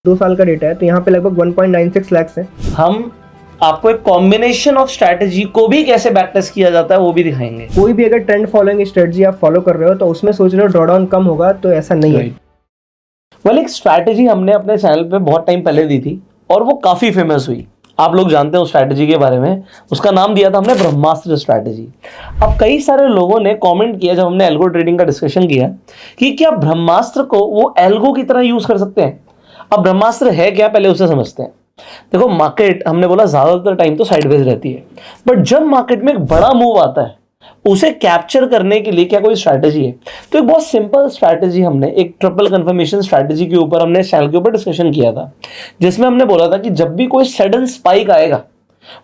2 साल का डेटा है, तो यहाँ पे लगभग 1.96 लाख है। हम आपको एक कॉम्बिनेशन ऑफ स्ट्रैटेजी को भी कैसे बैक टेस्ट किया जाता है वो भी दिखाएंगे। कोई भी अगर ट्रेंड फॉलोइंग स्ट्रेटजी आप फॉलो कर रहे हो तो उसमें सोच रहे हो ड्रॉडाउन कम होगा, तो ऐसा नहीं है। वेल, एक स्ट्रैटेजी हमने अपने चैनल पे बहुत टाइम पहले दी थी और वो काफ़ी फेमस हुई। आप लोग जानते हैं उस स्ट्रैटेजी के बारे में। उसका नाम दिया था हमने ब्रह्मास्त्र स्ट्रैटेजी। अब कई सारे लोगों ने कमेंट किया जब हमने एल्गो ट्रेडिंग का डिस्कशन किया कि क्या ब्रह्मास्त्र को वो एल्गो की तरह यूज कर सकते हैं। अब ब्रह्मास्त्र है क्या, पहले उसे समझते हैं। देखो, मार्केट हमने बोला ज्यादातर टाइम तो साइडवेज रहती है, बट जब मार्केट में एक बड़ा मूव आता है उसे कैप्चर करने के लिए क्या कोई स्ट्रैटेजी है? तो एक बहुत सिंपल स्ट्रैटेजी हमने एक ट्रिपल कंफर्मेशन स्ट्रैटेजी के ऊपर हमने चैनल के ऊपर डिस्कशन किया था, जिसमें हमने बोला था कि जब भी कोई सडन स्पाइक आएगा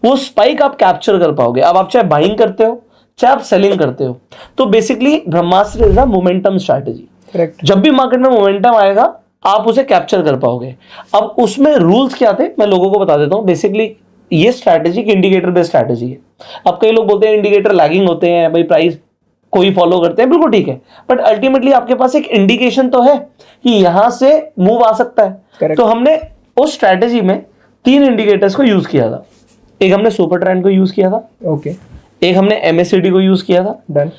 वो स्पाइक आप कैप्चर कर पाओगे। अब आप चाहे बाइंग करते हो चाहे आप सेलिंग करते हो, तो basically Brahmastra is a momentum strategy. Correct. जब भी मार्केट में मोमेंटम आएगा आप उसे कैप्चर कर पाओगे। अब उसमें रूल्स क्या थे मैं लोगों को बता देता हूं। बेसिकली ये स्ट्रैटेजी इंडिकेटर बेस्ड स्ट्रैटेजी है। अब कई लोग बोलते हैं इंडिकेटर लैगिंग होते हैं, भाई प्राइस कोई फॉलो करते हैं, बिल्कुल ठीक है, बट अल्टीमेटली आपके पास एक इंडिकेशन तो है कि यहां से मूव आ सकता है। Correct. तो हमने उस स्ट्रैटेजी में 3 इंडिकेटर्स को यूज किया था। एक हमने सुपर ट्रेंड को यूज किया था, ओके, एक हमने MACD को यूज किया था, डन।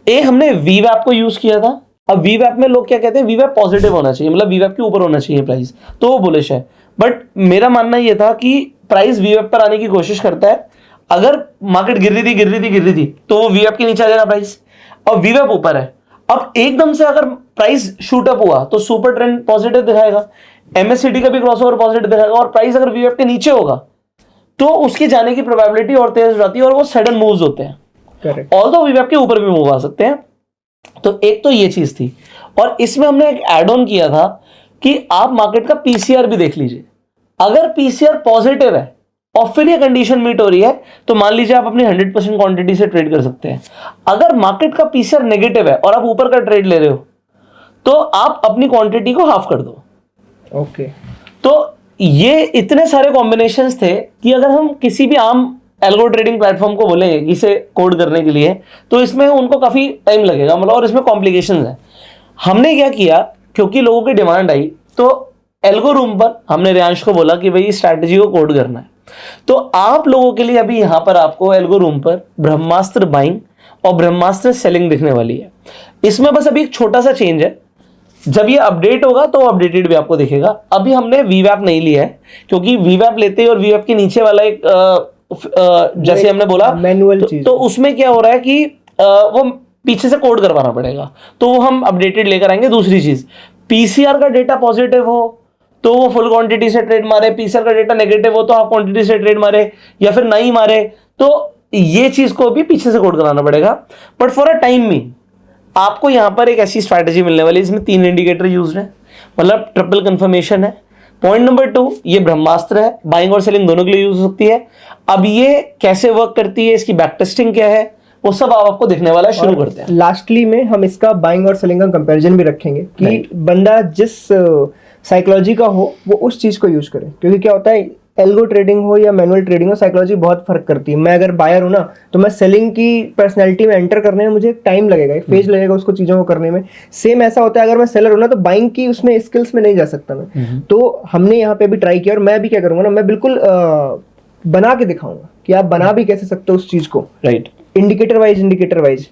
एक हमने VWAP को यूज किया था। अब VWAP में लोग क्या कहते हैं, VWAP पॉजिटिव होना चाहिए, मतलब VWAP के ऊपर होना चाहिए प्राइस, तो वो बुलिश है। बट मेरा मानना ये था कि प्राइस VWAP पर आने की कोशिश करता है। अगर मार्केट गिर रही थी तो वो VWAP के नीचे आ जाएगा प्राइस, और VWAP ऊपर है। अब एकदम से अगर प्राइस शूट अप हुआ तो सुपर ट्रेंड पॉजिटिव दिखाएगा, MACD का भी क्रॉसओवर पॉजिटिव दिखाएगा, और प्राइस अगर VWAP के नीचे होगा तो उसके जाने की प्रोबेबिलिटी और तेज हो जाती है और वो सडन मूव्स होते हैं। करेक्ट। ऑल्दो VWAP के ऊपर भी मूव आ सकते हैं। तो एक तो ये चीज थी, और इसमें हमने एक एड ऑन किया था कि आप मार्केट का PCR भी देख लीजिए। अगर PCR पॉजिटिव है और फिर ये कंडीशन मीट हो रही है तो मान लीजिए आप अपनी 100% क्वांटिटी से ट्रेड कर सकते हैं। अगर मार्केट का PCR नेगेटिव है और आप ऊपर का ट्रेड ले रहे हो तो आप अपनी क्वांटिटी को हाफ कर दो। ओके। तो ये इतने सारे कॉम्बिनेशंस थे कि अगर हम किसी भी आम एल्गो ट्रेडिंग प्लेटफॉर्म को बोलेंगे इसे कोड करने के लिए तो इसमें उनको काफी टाइम लगेगा, मतलब, और इसमें कॉम्प्लिकेशंस है। हमने क्या किया, क्योंकि लोगों की डिमांड आई तो एल्गो रूम पर हमने रियांश को बोला कि भाई इस स्ट्रैटेजी को कोड करना है। तो आप लोगों के लिए अभी यहां पर आपको एल्गो रूम पर ब्रह्मास्त्र बाइंग और ब्रह्मास्त्र सेलिंग दिखने वाली है। इसमें बस अभी एक छोटा सा चेंज है, जब ये अपडेट होगा तो अपडेटेड भी आपको दिखेगा। अभी हमने VWAP नहीं लिया है, क्योंकि VWAP लेते ही और VWAP के नीचे वाला एक जैसे हमने बोला मैनुअल चीज, तो उसमें क्या हो रहा है कि वो पीछे से कोड करवाना पड़ेगा, तो वो हम अपडेटेड लेकर आएंगे। दूसरी चीज, PCR का डेटा पॉजिटिव हो तो वो फुल क्वांटिटी से ट्रेड मारे, PCR का डेटा नेगेटिव हो तो हाफ क्वांटिटी से ट्रेड मारे, या फिर नहीं मारे, तो ये चीज को भी पीछे से कोड कराना पड़ेगा। बट फॉर अ टाइम में आपको यहां पर एक ऐसी स्ट्रैटेजी मिलने वाली है इसमें 3 इंडिकेटर यूज है, मतलब ट्रिपल कंफर्मेशन है। पॉइंट नंबर 2, ये ब्रह्मास्त्र है, बाइंग और सेलिंग दोनों के लिए यूज हो सकती है। अब ये कैसे वर्क करती है, इसकी बैक टेस्टिंग क्या है, वो सब आपको दिखने वाला है। शुरू करते हैं। लास्टली में हम इसका बाइंग और सेलिंग का कंपैरिजन भी रखेंगे कि बंदा जिस साइकोलॉजी का हो वो उस चीज को यूज करे, क्योंकि क्या होता है एल्गो ट्रेडिंग हो या मैनुअल ट्रेडिंग हो, साइकोलॉजी बहुत फर्क करती है। मैं अगर बायर हूं ना तो मैं सेलिंग की पर्सनैलिटी में एंटर करने में मुझे टाइम लगेगा, एक फेज लगेगा उसको चीजों को करने में। सेम ऐसा होता है अगर मैं सेलर हूं ना तो बाइंग की उसमें स्किल्स में नहीं जा सकता मैं। तो हमने यहाँ पे भी ट्राई किया, और मैं भी क्या करूंगा ना, मैं बिल्कुल बना के दिखाऊंगा कि आप बना भी कैसे सकते हो उस चीज को, राइट, इंडिकेटर वाइज।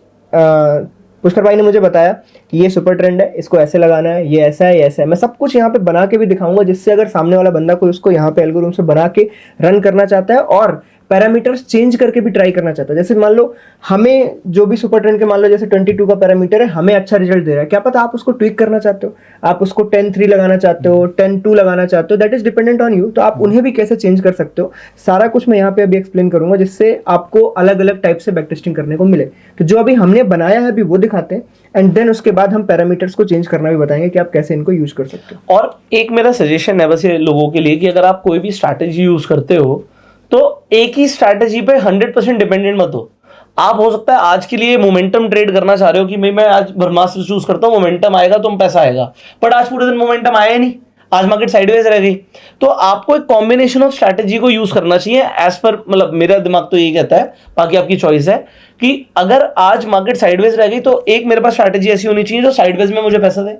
पुष्कर भाई ने मुझे बताया कि ये सुपर ट्रेंड है, इसको ऐसे लगाना है, ये ऐसा है, ये ऐसा है। मैं सब कुछ यहाँ पे बना के भी दिखाऊंगा, जिससे अगर सामने वाला बंदा कोई उसको यहाँ पे एल्गोरिथम से बना के रन करना चाहता है और पैरामीटर्स चेंज करके भी ट्राई करना चाहता है। जैसे मान लो हमें जो भी सुपर ट्रेंड के मान लो जैसे 22 का पैरामीटर है, हमें अच्छा रिजल्ट दे रहा है, क्या पता आप उसको ट्विक करना चाहते हो, आप उसको 10-3 लगाना चाहते हो, 10-2 लगाना चाहते हो, that is dependent on you. तो आप उन्हें भी कैसे चेंज कर सकते हो, सारा कुछ मैं यहाँ पे अभी एक्सप्लेन करूंगा, जिससे आपको अलग अलग टाइप से बैक टेस्टिंग करने को मिले। तो जो अभी हमने बनाया है अभी वो दिखाते हैं, एंड देन उसके बाद हम पैरामीटर्स को चेंज करना भी बताएंगे कि आप कैसे इनको यूज कर सकते हो। और एक मेरा सजेशन है बस ये लोगों के लिए कि अगर आप कोई भी स्ट्रैटेजी यूज करते हो तो एक ही स्ट्रैटेजी पे 100% डिपेंडेंट मत हो। आप हो सकता है आज के लिए मोमेंटम ट्रेड करना चाह रहे हो कि भाई मैं आज ब्रह्मास्त्र चूज करता हूं, मोमेंटम आएगा तो पैसा आएगा, बट आज पूरे दिन मोमेंटम आया ही नहीं, आज मार्केट साइडवेज रह गई। तो आपको एक कॉम्बिनेशन ऑफ स्ट्रैटेजी को यूज करना चाहिए एज पर, मतलब मेरा दिमाग तो यही कहता है, बाकी आपकी चॉइस है कि अगर आज मार्केट साइडवेज रह गई तो एक मेरे पास स्ट्रैटेजी ऐसी होनी चाहिए जो साइडवेज में मुझे पैसा दे,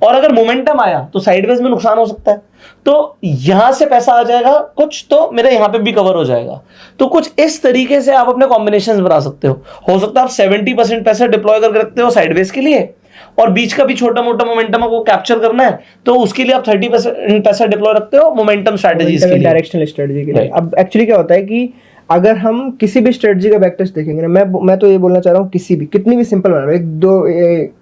और अगर मोमेंटम आया तो साइडवेज में नुकसान हो सकता है, तो यहां से पैसा आ जाएगा कुछ, तो मेरा यहां पे भी कवर हो जाएगा। तो कुछ इस तरीके से आप अपने कॉम्बिनेशंस बना सकते हो सकता है आप 70% पैसे डिप्लॉय करके रखते हो साइडवेज के लिए, और बीच का भी छोटा मोटा मोमेंटम को कैप्चर करना है, तो उसके लिए आप 30% पैसा डिप्लॉय रखते हो मोमेंटम स्ट्रेटजीज के लिए, डायरेक्शनल स्ट्रेटजी के लिए। Right. अब एक्चुअली क्या होता है कि अगर हम किसी भी स्ट्रेटजी का बैक टेस्ट देखेंगे ना, मैं तो ये बोलना चाह रहा हूँ, किसी भी कितनी भी सिंपल बना लो, एक दो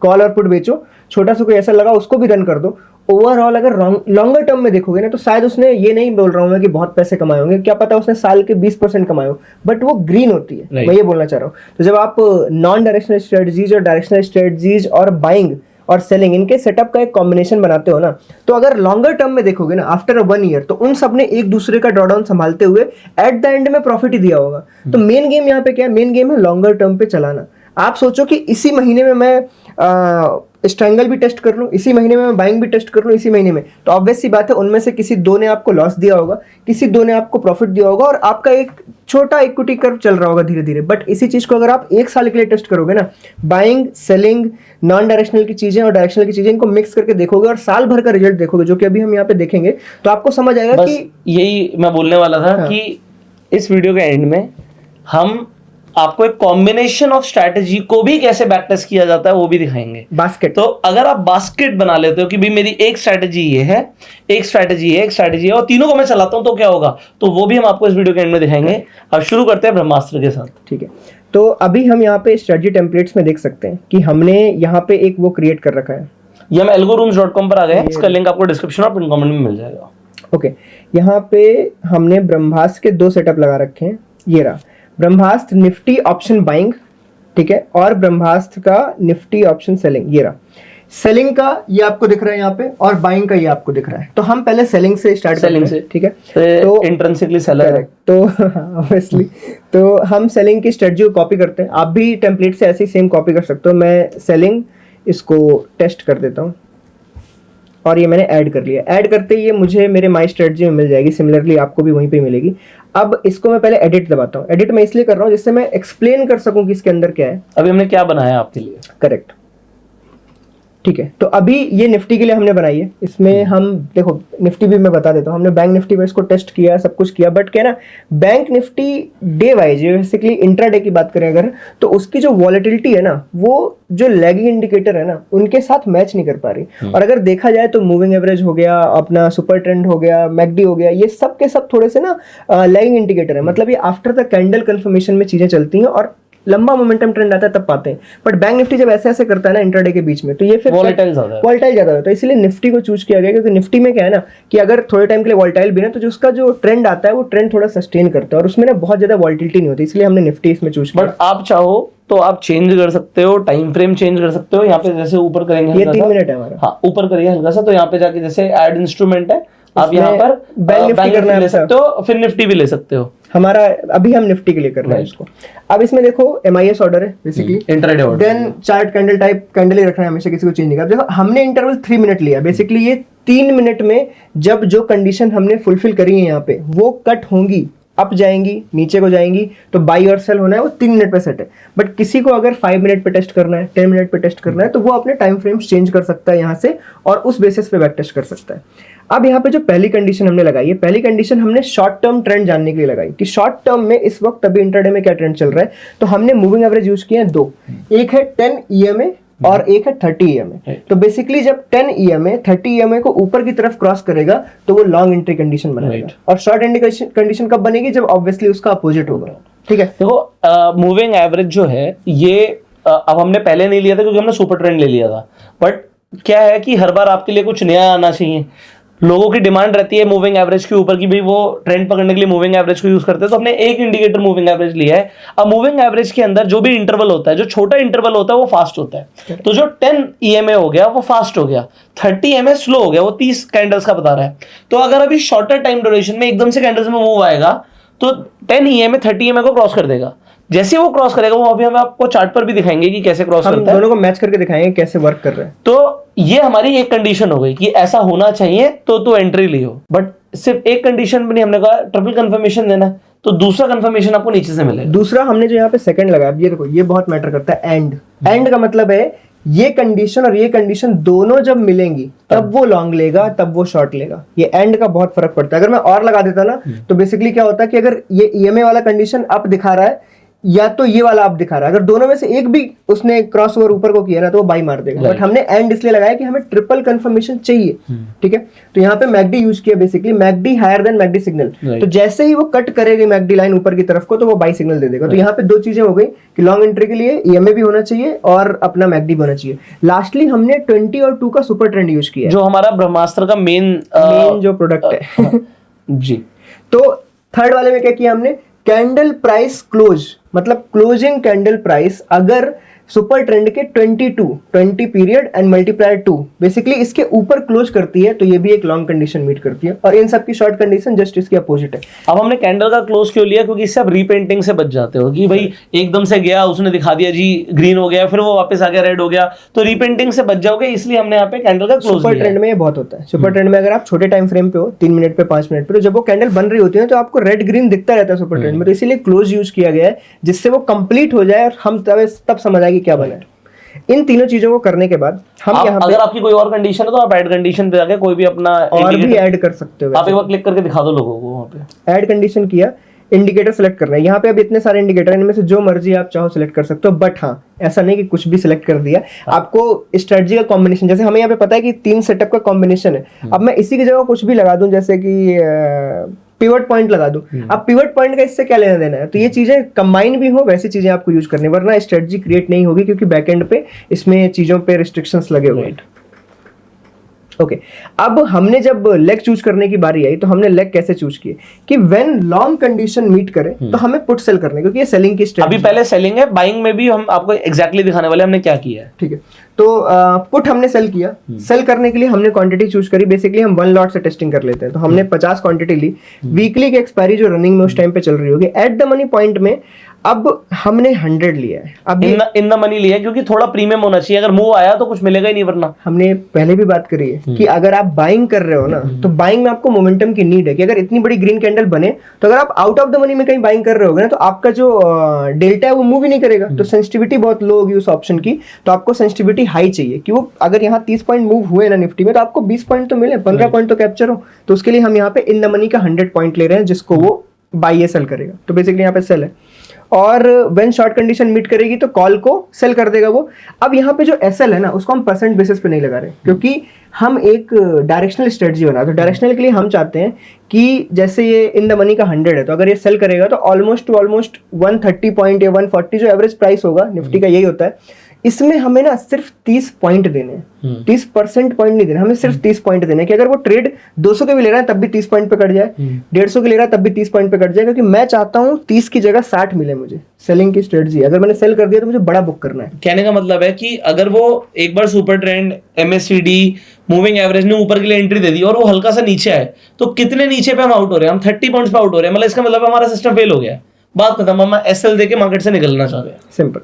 कॉल और पुट बेचो, छोटा सा कोई ऐसा लगा उसको भी रन कर दो, ओवरऑल अगर लॉन्गर टर्म में देखोगे ना, तो शायद उसने, ये नहीं बोल रहा हूँ मैं कि बहुत पैसे कमाए होंगे, क्या पता उसने साल के 20% कमाए हो, बट वो ग्रीन होती है। Right. मैं ये बोलना चाह रहा हूँ। तो जब आप नॉन डायरेक्शनल स्ट्रेटजीज और डायरेक्शनल स्ट्रेटजीज और बाइंग और सेलिंग, इनके सेटअप का एक कॉम्बिनेशन बनाते हो ना, तो अगर लॉन्गर टर्म में देखोगे ना, आफ्टर 1 ईयर, तो उन सब ने एक दूसरे का ड्रॉडाउन संभालते हुए एट द एंड में प्रॉफिट ही दिया होगा। तो मेन गेम यहाँ पे क्या है? मेन गेम है लॉन्गर टर्म पे चलाना। आप सोचो कि इसी महीने में मैं स्ट्रैंगल भी टेस्ट कर लूँ, इसी महीने में मैं बाइंग भी टेस्ट कर लूँ इसी महीने में, तो ऑब्वियस सी बात है उनमें से किसी दो ने आपको लॉस दिया होगा, किसी दो ने आपको प्रॉफिट दिया होगा, और आपका एक छोटा इक्विटी कर्व चल रहा होगा धीरे धीरे। बट इसी चीज को अगर आप 1 साल के लिए टेस्ट करोगे ना, बाइंग, सेलिंग, नॉन डायरेक्शनल की चीजें और डायरेक्शनल की चीजें, इनको मिक्स करके देखोगे और साल भर का रिजल्ट देखोगे, जो कि अभी हम यहाँ पे देखेंगे, तो आपको समझ आएगा बस कि यही मैं बोलने वाला था। हाँ। कि इस वीडियो के एंड में हम आपको एक कॉम्बिनेशन ऑफ स्ट्रैटेजी को भी कैसे बैक टेस्ट किया जाता है वो भी दिखाएंगे। बास्केट। तो अगर आप बास्केट बना लेते हो कि भाई मेरी एक स्ट्रैटेजी ये है, एक स्ट्रैटेजी है, एक स्ट्रैटेजी है, और तीनों को मैं चलाता हूं तो क्या होगा, तो वो भी हम आपको इस वीडियो के एंड में दिखाएंगे। अब शुरू करते हैं ब्रह्मास्त्र के साथ। ठीक है, तो अभी हम यहाँ पे स्ट्रेटजी टेम्पलेट्स में देख सकते हैं कि हमने यहाँ पे एक वो क्रिएट कर रखा है। ये हम algorooms.com पर आ गए हैं, इसका लिंक आपको डिस्क्रिप्शन और पिन कमेंट में मिल जाएगा। ओके, यहाँ पे हमने ब्रह्मास्त्र के 2 सेटअप लगा रखे हैं। ये रहा ब्रह्मास्त्र निफ्टी ऑप्शन बाइंग, ठीक है, और ब्रह्मास्त्र का निफ्टी ऑप्शन सेलिंग। ये रहा सेलिंग का, ये आपको दिख रहा है यहाँ पे, और बाइंग का ये आपको दिख रहा है। तो हम पहले सेलिंग से स्टार्ट सेलिंग करते हैं, से, ठीक है। तो इंट्रिंसिकली सेलर है, तो ऑब्वियसली तो हम सेलिंग की स्ट्रेटजी को कॉपी करते हैं। आप भी टेम्पलेट से ऐसे ही सेम कॉपी कर सकते हो। मैं सेलिंग इसको टेस्ट कर देता हूँ, और ये मैंने ऐड कर लिया। ऐड करते ही ये मुझे मेरे माई स्ट्रेटजी में मिल जाएगी, सिमिलरली आपको भी वहीं पे मिलेगी। अब इसको मैं पहले एडिट दबाता हूँ। एडिट मैं इसलिए कर रहा हूँ जिससे मैं एक्सप्लेन कर सकूँ कि इसके अंदर क्या है। अभी हमने क्या बनाया आपके लिए। करेक्ट, ठीक है। तो अभी ये निफ्टी के लिए हमने बनाई है। इसमें हम देखो, निफ्टी भी मैं बता देता हूँ, हमने बैंक निफ्टी में इसको टेस्ट किया, सब कुछ किया, बट क्या ना, bank Nifty day wise, basically intraday की बात करें अगर, तो उसकी जो वॉलेटिलिटी है ना, वो जो लैगिंग इंडिकेटर है ना, उनके साथ मैच नहीं कर पा रही। और अगर देखा जाए तो मूविंग एवरेज हो गया, अपना सुपर ट्रेंड हो गया, मैकडी हो गया, ये सब के सब थोड़े से ना लैगिंग इंडिकेटर है। मतलब ये आफ्टर द कैंडल कंफर्मेशन में चीजें चलती हैं और लंबा मोमेंटम ट्रेंड आता है तब पाते हैं। बट बैंक निफ्टी जब ऐसे ऐसे करता है ना इंट्राडे के बीच में, तो ये फिर वॉलेटाइल ज्यादा होता है। इसलिए निफ्टी को चूज किया गया, क्योंकि निफ्टी में क्या है ना, कि अगर थोड़े टाइम के लिए वॉलेटाइल भी ना, तो जो उसका जो ट्रेंड आता है वो ट्रेंड थोड़ा सस्टेन करता है, और उसमें ना बहुत ज्यादा वॉलेटिलिटी नहीं होती, इसलिए हमने निफ्टी इसमें चूज किया। बट आप चाहो तो आप चेंज कर सकते हो, टाइम फ्रेम चेंज कर सकते हो। यहाँ पे जैसे ऊपर करेंगे, ये 3 मिनट है हमारा। हाँ, ऊपर करिए हल्का सा, तो यहाँ पे जाके जैसे ऐड इंस्ट्रूमेंट है, आप यहाँ पर बैंक निफ्टी करना ले सकते हो, फिर निफ्टी भी ले सकते हो। हमारा अभी हम निफ्टी के लिए कर रहे हैं इसको। अब इसमें देखो MIS ऑर्डर है basically, intraday order, then chart candle type, candle ही रखना है हमेशा, किसी को चेंज नहीं करना। देखो हमने इंटरवल 3 मिनट लिया, बेसिकली ये 3 मिनट में जब जो कंडीशन हमने फुलफिल करी है यहाँ पे, वो कट होंगी, अप जाएंगी, नीचे को जाएंगी, तो बाई और सेल होना है, वो 3 मिनट पे सेट है। बट किसी को अगर 5 मिनट पे टेस्ट करना है, 10 मिनट पे टेस्ट करना है, तो वो अपने टाइम फ्रेम्स चेंज कर सकता है यहाँ से, और उस बेसिस पे बैक टेस्ट कर सकता है। अब यहाँ पे जो पहली कंडीशन हमने लगाई है, पहली कंडीशन हमने शॉर्ट टर्म ट्रेंड जानने के लिए लगाई कि शॉर्ट टर्म में इस वक्त अभी इंट्राडे में क्या ट्रेंड चल रहा है। तो हमने मूविंग एवरेज यूज किए हैं 2, एक है 10 EMA और एक है 30 EMA। तो बेसिकली जब 10 EMA 30 EMA को ऊपर की तरफ क्रॉस करेगा तो वो लॉन्ग एंट्री कंडीशन बनाएगा, और शॉर्ट एंट्री कंडीशन कब बनेगी, जब ऑब्वियसली उसका अपोजिट होगा। ठीक है, देखो मूविंग एवरेज जो है ये अब हमने पहले नहीं लिया था क्योंकि हमने सुपर ट्रेंड ले लिया था। बट क्या है कि हर बार आपके लिए कुछ नया आना चाहिए। लोगों की डिमांड रहती है मूविंग एवरेज के ऊपर कि भाई वो ट्रेंड पकड़ने के लिए मूविंग एवरेज को यूज करते हैं, तो हमने एक इंडिकेटर मूविंग एवरेज लिया है। अब मूविंग एवरेज के अंदर जो भी इंटरवल होता है, जो छोटा इंटरवल होता है वो फास्ट होता है। तो जो 10 EMA हो गया वो फास्ट हो गया, 30 EMA स्लो हो गया, वो 30 कैंडल्स का बता रहा है। तो अगर अभी शॉर्टर टाइम ड्यूरेशन में एकदम से कैंडल्स में मूव आएगा तो 10 EMA 30 EMA को क्रॉस कर देगा। जैसे वो क्रॉस करेगा, वो अभी हम आपको चार्ट पर भी दिखाएंगे कि कैसे क्रॉस करता है, दोनों को मैच करके दिखाएंगे कैसे वर्क कर रहा है। तो ये हमारी एक कंडीशन हो गई कि ऐसा होना चाहिए तो एंट्री लियो। बट सिर्फ एक कंडीशन भी नहीं, हमने कहा ट्रिपल कंफर्मेशन देना है, तो दूसरा कंफर्मेशन आपको नीचे से मिलेगा। दूसरा हमने जो यहाँ पे सेकंड लगाया, ये देखो, ये बहुत मैटर करता है। एंड का मतलब है ये कंडीशन और ये कंडीशन दोनों जब मिलेंगी तब वो लॉन्ग लेगा, तब वो शॉर्ट लेगा। ये एंड का बहुत फर्क पड़ता है। अगर मैं और लगा देता ना तो बेसिकली क्या होता है कि अगर ये ईएमए वाला कंडीशन अप दिखा रहा है या तो ये वाला आप दिखा रहा है, अगर दोनों में से एक भी उसने क्रॉस ओवर ऊपर को किया ना तो वो बाई मार देगा। बट हमने एंड इसलिए लगाया कि हमें ट्रिपल कंफर्मेशन चाहिए, ठीक है। तो यहाँ पे मैकडी यूज किया, basically MACD higher than MACD signal. तो जैसे ही वो कट करेगी मैकडी लाइन ऊपर की तरफ को तो वो बाई सिग्नल दे देगा। तो यहाँ पे दो चीजें हो गई कि लॉन्ग एंट्री के लिए ईएमए भी होना चाहिए और अपना मैकडी भी होना चाहिए। लास्टली हमने 20 और 2 का सुपर ट्रेंड यूज किया, जो हमारा ब्रह्मास्त्र का मेन जो प्रोडक्ट है जी। तो थर्ड वाले में क्या किया हमने, कैंडल प्राइस क्लोज, मतलब क्लोजिंग कैंडल प्राइस अगर सुपर ट्रेंड के 20 पीरियड एंड मल्टीप्लाई 2 बेसिकली इसके ऊपर क्लोज करती है तो ये भी एक लॉन्ग कंडीशन मीट करती है। और इन सब की शॉर्ट कंडीशन जस्ट इसके अपोजिट है। अब हमने कैंडल का क्लोज क्यों लिया, क्योंकि इससे आप रीपेंटिंग से बच जाते हो कि भाई एकदम से गया उसने दिखा दिया जी ग्रीन हो गया, फिर वो वापस आ गया रेड हो गया, तो रीपेंटिंग से बच जाओगे, इसलिए हमने यहाँ पे कैंडल का क्लोज सुपर ट्रेंड में ये बहुत होता है। सुपर ट्रेंड में अगर आप छोटे टाइम फ्रेम पे हो 3 मिनट पे 5 मिनट पे, तो जब वो कैंडल बन रही होती है तो आपको रेड ग्रीन दिखता रहता है सुपर ट्रेंड में, तो इसीलिए क्लोज यूज किया गया है जिससे वो कंप्लीट हो जाए और हम तब समझ आएगी क्या बना है। इन तीनों चीजों को करने के बाद हम यहाँ पे अगर आपकी कोई और कंडीशन है तो आप ऐड कंडीशन पे जाके कोई भी अपना और भी ऐड कर सकते हो। आप एक बार क्लिक करके दिखा दो लोगों को, वहाँ पे ऐड कंडीशन किया, इंडिकेटर सेलेक्ट करना है। यहाँ पे अब इतने सारे इंडिकेटर हैं, इनमें से जो मर्जी आप चाहो सिलेक्ट कर सकते हो। बट हाँ, ऐसा नहीं कि कुछ भी सिलेक्ट कर दिया, आपको स्ट्रेटजी का कॉम्बिनेशन, जैसे हमें यहाँ पे पता है कि 3 सेटअप का कॉम्बिनेशन है, अब मैं इसी की जगह कुछ भी लगा दूं, जैसे कि पिवट पॉइंट लगा दूं। अब पिवट पॉइंट का इससे क्या लेना देना है, तो ये चीजें कंबाइन भी हो वैसी चीजें आपको यूज करनी, वरना स्ट्रेटजी क्रिएट नहीं होगी क्योंकि बैकएंड पे इसमें चीजों पे रिस्ट्रिक्शंस लगे हुए हैं। ओके, अब हमने जब लेग चूज करने की बारी आई तो हमने लेग कैसे चूज किए कि व्हेन लॉन्ग कंडीशन मीट करे तो हमें पुट सेल करने, क्योंकि ये सेलिंग की स्ट्रेटजी। अभी पहले सेलिंग है, बाइंग में भी हम आपको एग्जैक्टली दिखाने वाले हमने क्या किया है, ठीक है। तो पुट हमने सेल किया, सेल करने के लिए हमने क्वांटिटी चूज करी। बेसिकली हम 1 लॉट से टेस्टिंग कर लेते हैं, तो हमने 50 क्वांटिटी ली। वीकली की एक्सपायरी जो रनिंग में उस टाइम पे चल रही होगी, एट द मनी पॉइंट में अब हमने 100 लिया है। अब इन द मनी लिया है क्योंकि थोड़ा प्रीमियम होना चाहिए, अगर मूव आया तो कुछ मिलेगा ही नहीं, वरना हमने पहले भी बात करी है कि अगर आप बाइंग कर रहे हो ना तो बाइंग में आपको मोमेंटम की नीड है कि अगर इतनी बड़ी ग्रीन कैंडल बने तो अगर आप आउट ऑफ द मनी में कहीं बाइंग कर रहे होगे ना तो आपका जो डेल्टा है वो मूव ही नहीं करेगा। तो सेंसिटिविटी बहुत लो होगी उस ऑप्शन की, तो आपको सेंसिटिविटी हाई चाहिए कि वो अगर यहाँ 30 पॉइंट मूव हुए ना निफ्टी में तो आपको 20 पॉइंट तो मिले, 15 पॉइंट तो कैप्चर हो। तो उसके लिए हम यहाँ पे इन द मनी का 100 पॉइंट ले रहे हैं जिसको वो बाई सेल करेगा। तो बेसिकली यहाँ पे सेल है, और व्हेन शॉर्ट कंडीशन मीट करेगी तो कॉल को सेल कर देगा वो। अब यहाँ पे जो एसएल है ना उसको हम परसेंट बेसिस पे नहीं लगा रहे, क्योंकि हम एक डायरेक्शनल स्ट्रेटजी बना, तो डायरेक्शनल के लिए हम चाहते हैं कि जैसे ये इन द मनी का 100 है तो अगर ये सेल करेगा तो ऑलमोस्ट 130 पॉइंट या 140 जो एवरेज प्राइस होगा निफ्टी का यही होता है, इसमें हमें ना सिर्फ 30 पॉइंट देने हैं। 30% पॉइंट नहीं देना, हमें सिर्फ 30 पॉइंट देने हैं कि अगर वो ट्रेड 200 के भी ले रहा है तब भी 30 पॉइंट पे कट जाए, 150 के ले रहा है तब भी 30 पॉइंट पे कट जाए, क्योंकि मैं चाहता हूँ 30 की जगह 60 मिले मुझे। सेलिंग की स्ट्रेटजी, अगर मैंने सेल कर दिया तो मुझे बड़ा बुक करना है। कहने का मतलब है कि अगर वो एक बार super trend, MACD, moving average ने ऊपर के लिए एंट्री दे दी और वो हल्का सा नीचे आए तो कितने नीचे पे हम आउट हो रहे हैं, हम 30 पॉइंट्स पे आउट हो रहे हैं, मतलब इसका मतलब हमारा सिस्टम फेल हो गया, बात खत्म, हम SL देके मार्केट से निकलना चाह रहे हैं। सिंपल।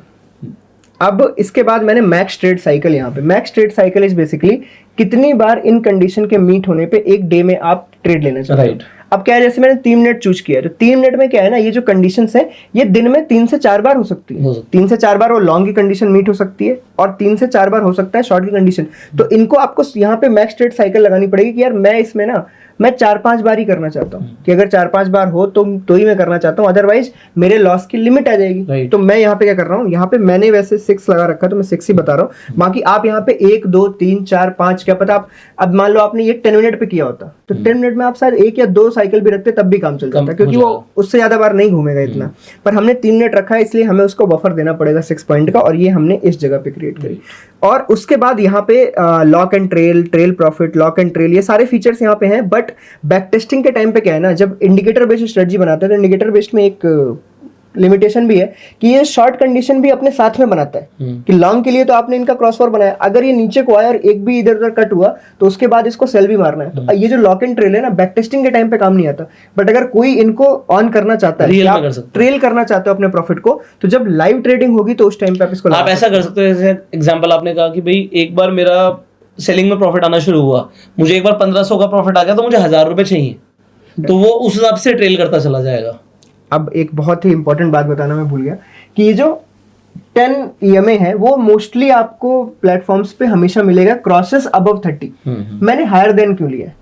अब इसके बाद मैंने मैक्स ट्रेड साइकिल, यहाँ पे max trade cycle is basically कितनी बार इन कंडीशन के मीट होने पे एक डे में आप ट्रेड लेना चाहते हो। अब क्या है, जैसे मैंने 3 मिनट चूज किया है तो 3 मिनट में क्या है ना, ये जो कंडीशंस है ये दिन में 3 से 4 बार हो सकती है। 3 से 4 बार वो लॉन्ग की कंडीशन मीट हो सकती है और 3 से 4 बार हो सकता है शॉर्ट की कंडीशन। तो इनको आपको यहाँ पे मैक्स ट्रेड साइकिल लगानी पड़ेगी कि यार मैं इसमें ना मैं 4-5 बार ही करना चाहता हूँ, कि अगर 4-5 बार हो तो ही मैं करना चाहता हूँ, अदरवाइज मेरे लॉस की लिमिट आ जाएगी। तो मैं यहाँ पे क्या कर रहा हूँ, यहाँ पे मैंने वैसे 6 लगा रखा है तो मैं 6 ही बता रहा हूँ। बाकी आप यहाँ पे 1 2 3 4 5 क्या पता आप, अब मान लो आपने ये 10 मिनट पे किया होता तो 10 मिनट में आप शायद 1 या 2 साइकिल भी रखते तब भी काम चल जाता, क्योंकि वो उससे ज्यादा बार नहीं घूमेगा इतना। पर हमने 3 मिनट रखा है इसलिए हमें उसको बफर देना पड़ेगा 6 पॉइंट का, और ये हमने इस जगह पे क्रिएट करी। और उसके बाद यहाँ पे lock and trail, trail profit, lock and trail, ये सारे फीचर्स यहाँ पे हैं। बट बैक टेस्टिंग के टाइम पे क्या है ना, जब इंडिकेटर बेस्ड स्ट्रेटजी बनाते हैं तो इंडिकेटर बेस्ड में एक लिमिटेशन भी है कि ये शॉर्ट कंडीशन भी अपने साथ में बनाता है कि लॉन्ग के लिए तो आपने इनका क्रॉसओवर बनाया, अगर ये नीचे को आया और एक भी इधर उधर कट हुआ तो उसके बाद इसको सेल भी मारना है। तो ये जो लॉक एंड ट्रेल है ना, बैक टेस्टिंग के टाइम पे काम नहीं आता, बट अगर कोई इनको ऑन करना चाहता है, आप ट्रेल करना चाहते हो अपने प्रॉफिट को, तो जब लाइव ट्रेडिंग होगी तो उस टाइम पे आप इसको आप ऐसा कर सकते हो। जैसे एग्जांपल आपने कहा कि भाई एक बार मेरा सेलिंग में प्रॉफिट आना शुरू हुआ, मुझे एक बार 1500 का प्रॉफिट आ गया तो मुझे 1000 रुपए चाहिए, तो वो उस हिसाब से ट्रेल करता चला जाएगा। अब एक बहुत ही इंपॉर्टेंट बात बताना मैं भूल गया कि ये जो 10 EMA है वो मोस्टली आपको प्लेटफॉर्म्स पे हमेशा मिलेगा क्रॉसेस अबव 30। मैंने हायर देन क्यों लिया है?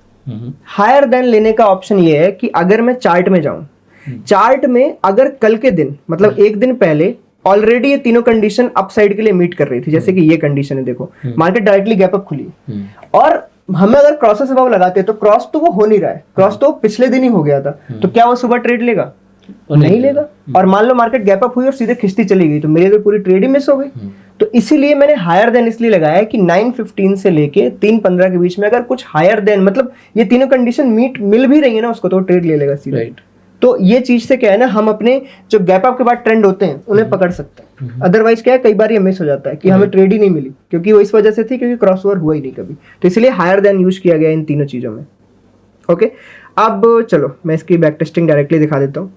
हायर देन लेने का ऑप्शन ये है कि अगर मैं चार्ट में जाऊं, चार्ट में अगर कल के दिन मतलब एक दिन पहले ऑलरेडी ये तीनों कंडीशन अपसाइड के लिए मीट कर रही थी, जैसे कि ये कंडीशन है, देखो मार्केट डायरेक्टली गैप अप खुली और हमें अगर क्रॉसेस अबव लगाते हैं तो क्रॉस तो वो हो नहीं रहा है, क्रॉस तो पिछले दिन ही हो गया था, तो क्या वो सुबह ट्रेड लेगा? नहीं लेगा। और मान लो मार्केट गैप अप हुई और सीधे खिंचती चली गई तो मेरी तो पूरी ट्रेड ही मिस हो गई। तो इसीलिए मैंने हायर देन इसलिए लगाया है कि 9:15 से लेके 3:15 के बीच में अगर कुछ हायर देन मतलब ये तीनों कंडीशन मीट मिल भी रही है ना उसको तो ट्रेड ले लेगा सीधे। तो ये चीज से क्या है ना, हम अपने जो गैप अप के बाद ट्रेंड होते हैं उन्हें पकड़ सकते हैं। अदरवाइज क्या है, कई बार ये मिस हो जाता है कि हमें ट्रेड ही नहीं मिली क्योंकि वो इस वजह से थी क्योंकि क्रॉसओवर हुआ ही नहीं कभी। तो इसलिए हायर देन यूज किया गया इन तीनों चीजों में। ओके, अब चलो मैं इसकी बैक टेस्टिंग डायरेक्टली दिखा देता हूँ।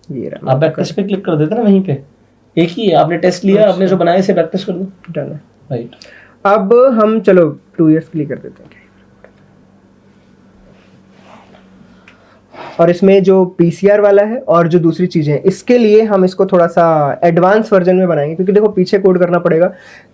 ये रहा, आप बैक टेस्ट पे क्लिक कर देते ना, वहीं पे एक ही है, आपने टेस्ट लिया, आपने जो बनाया इसे बैक टेस्ट कर दो, डन है। राइट। अब हम चलो 2 इयर्स के लिए कर देते हैं और इसमें जो पीसीआर वाला है और जो दूसरी चीजें हैं इसके लिए हम इसको थोड़ा सा एडवांस वर्जन में बनाएंगे क्योंकि देखो पीछे कोड करना पड़ेगा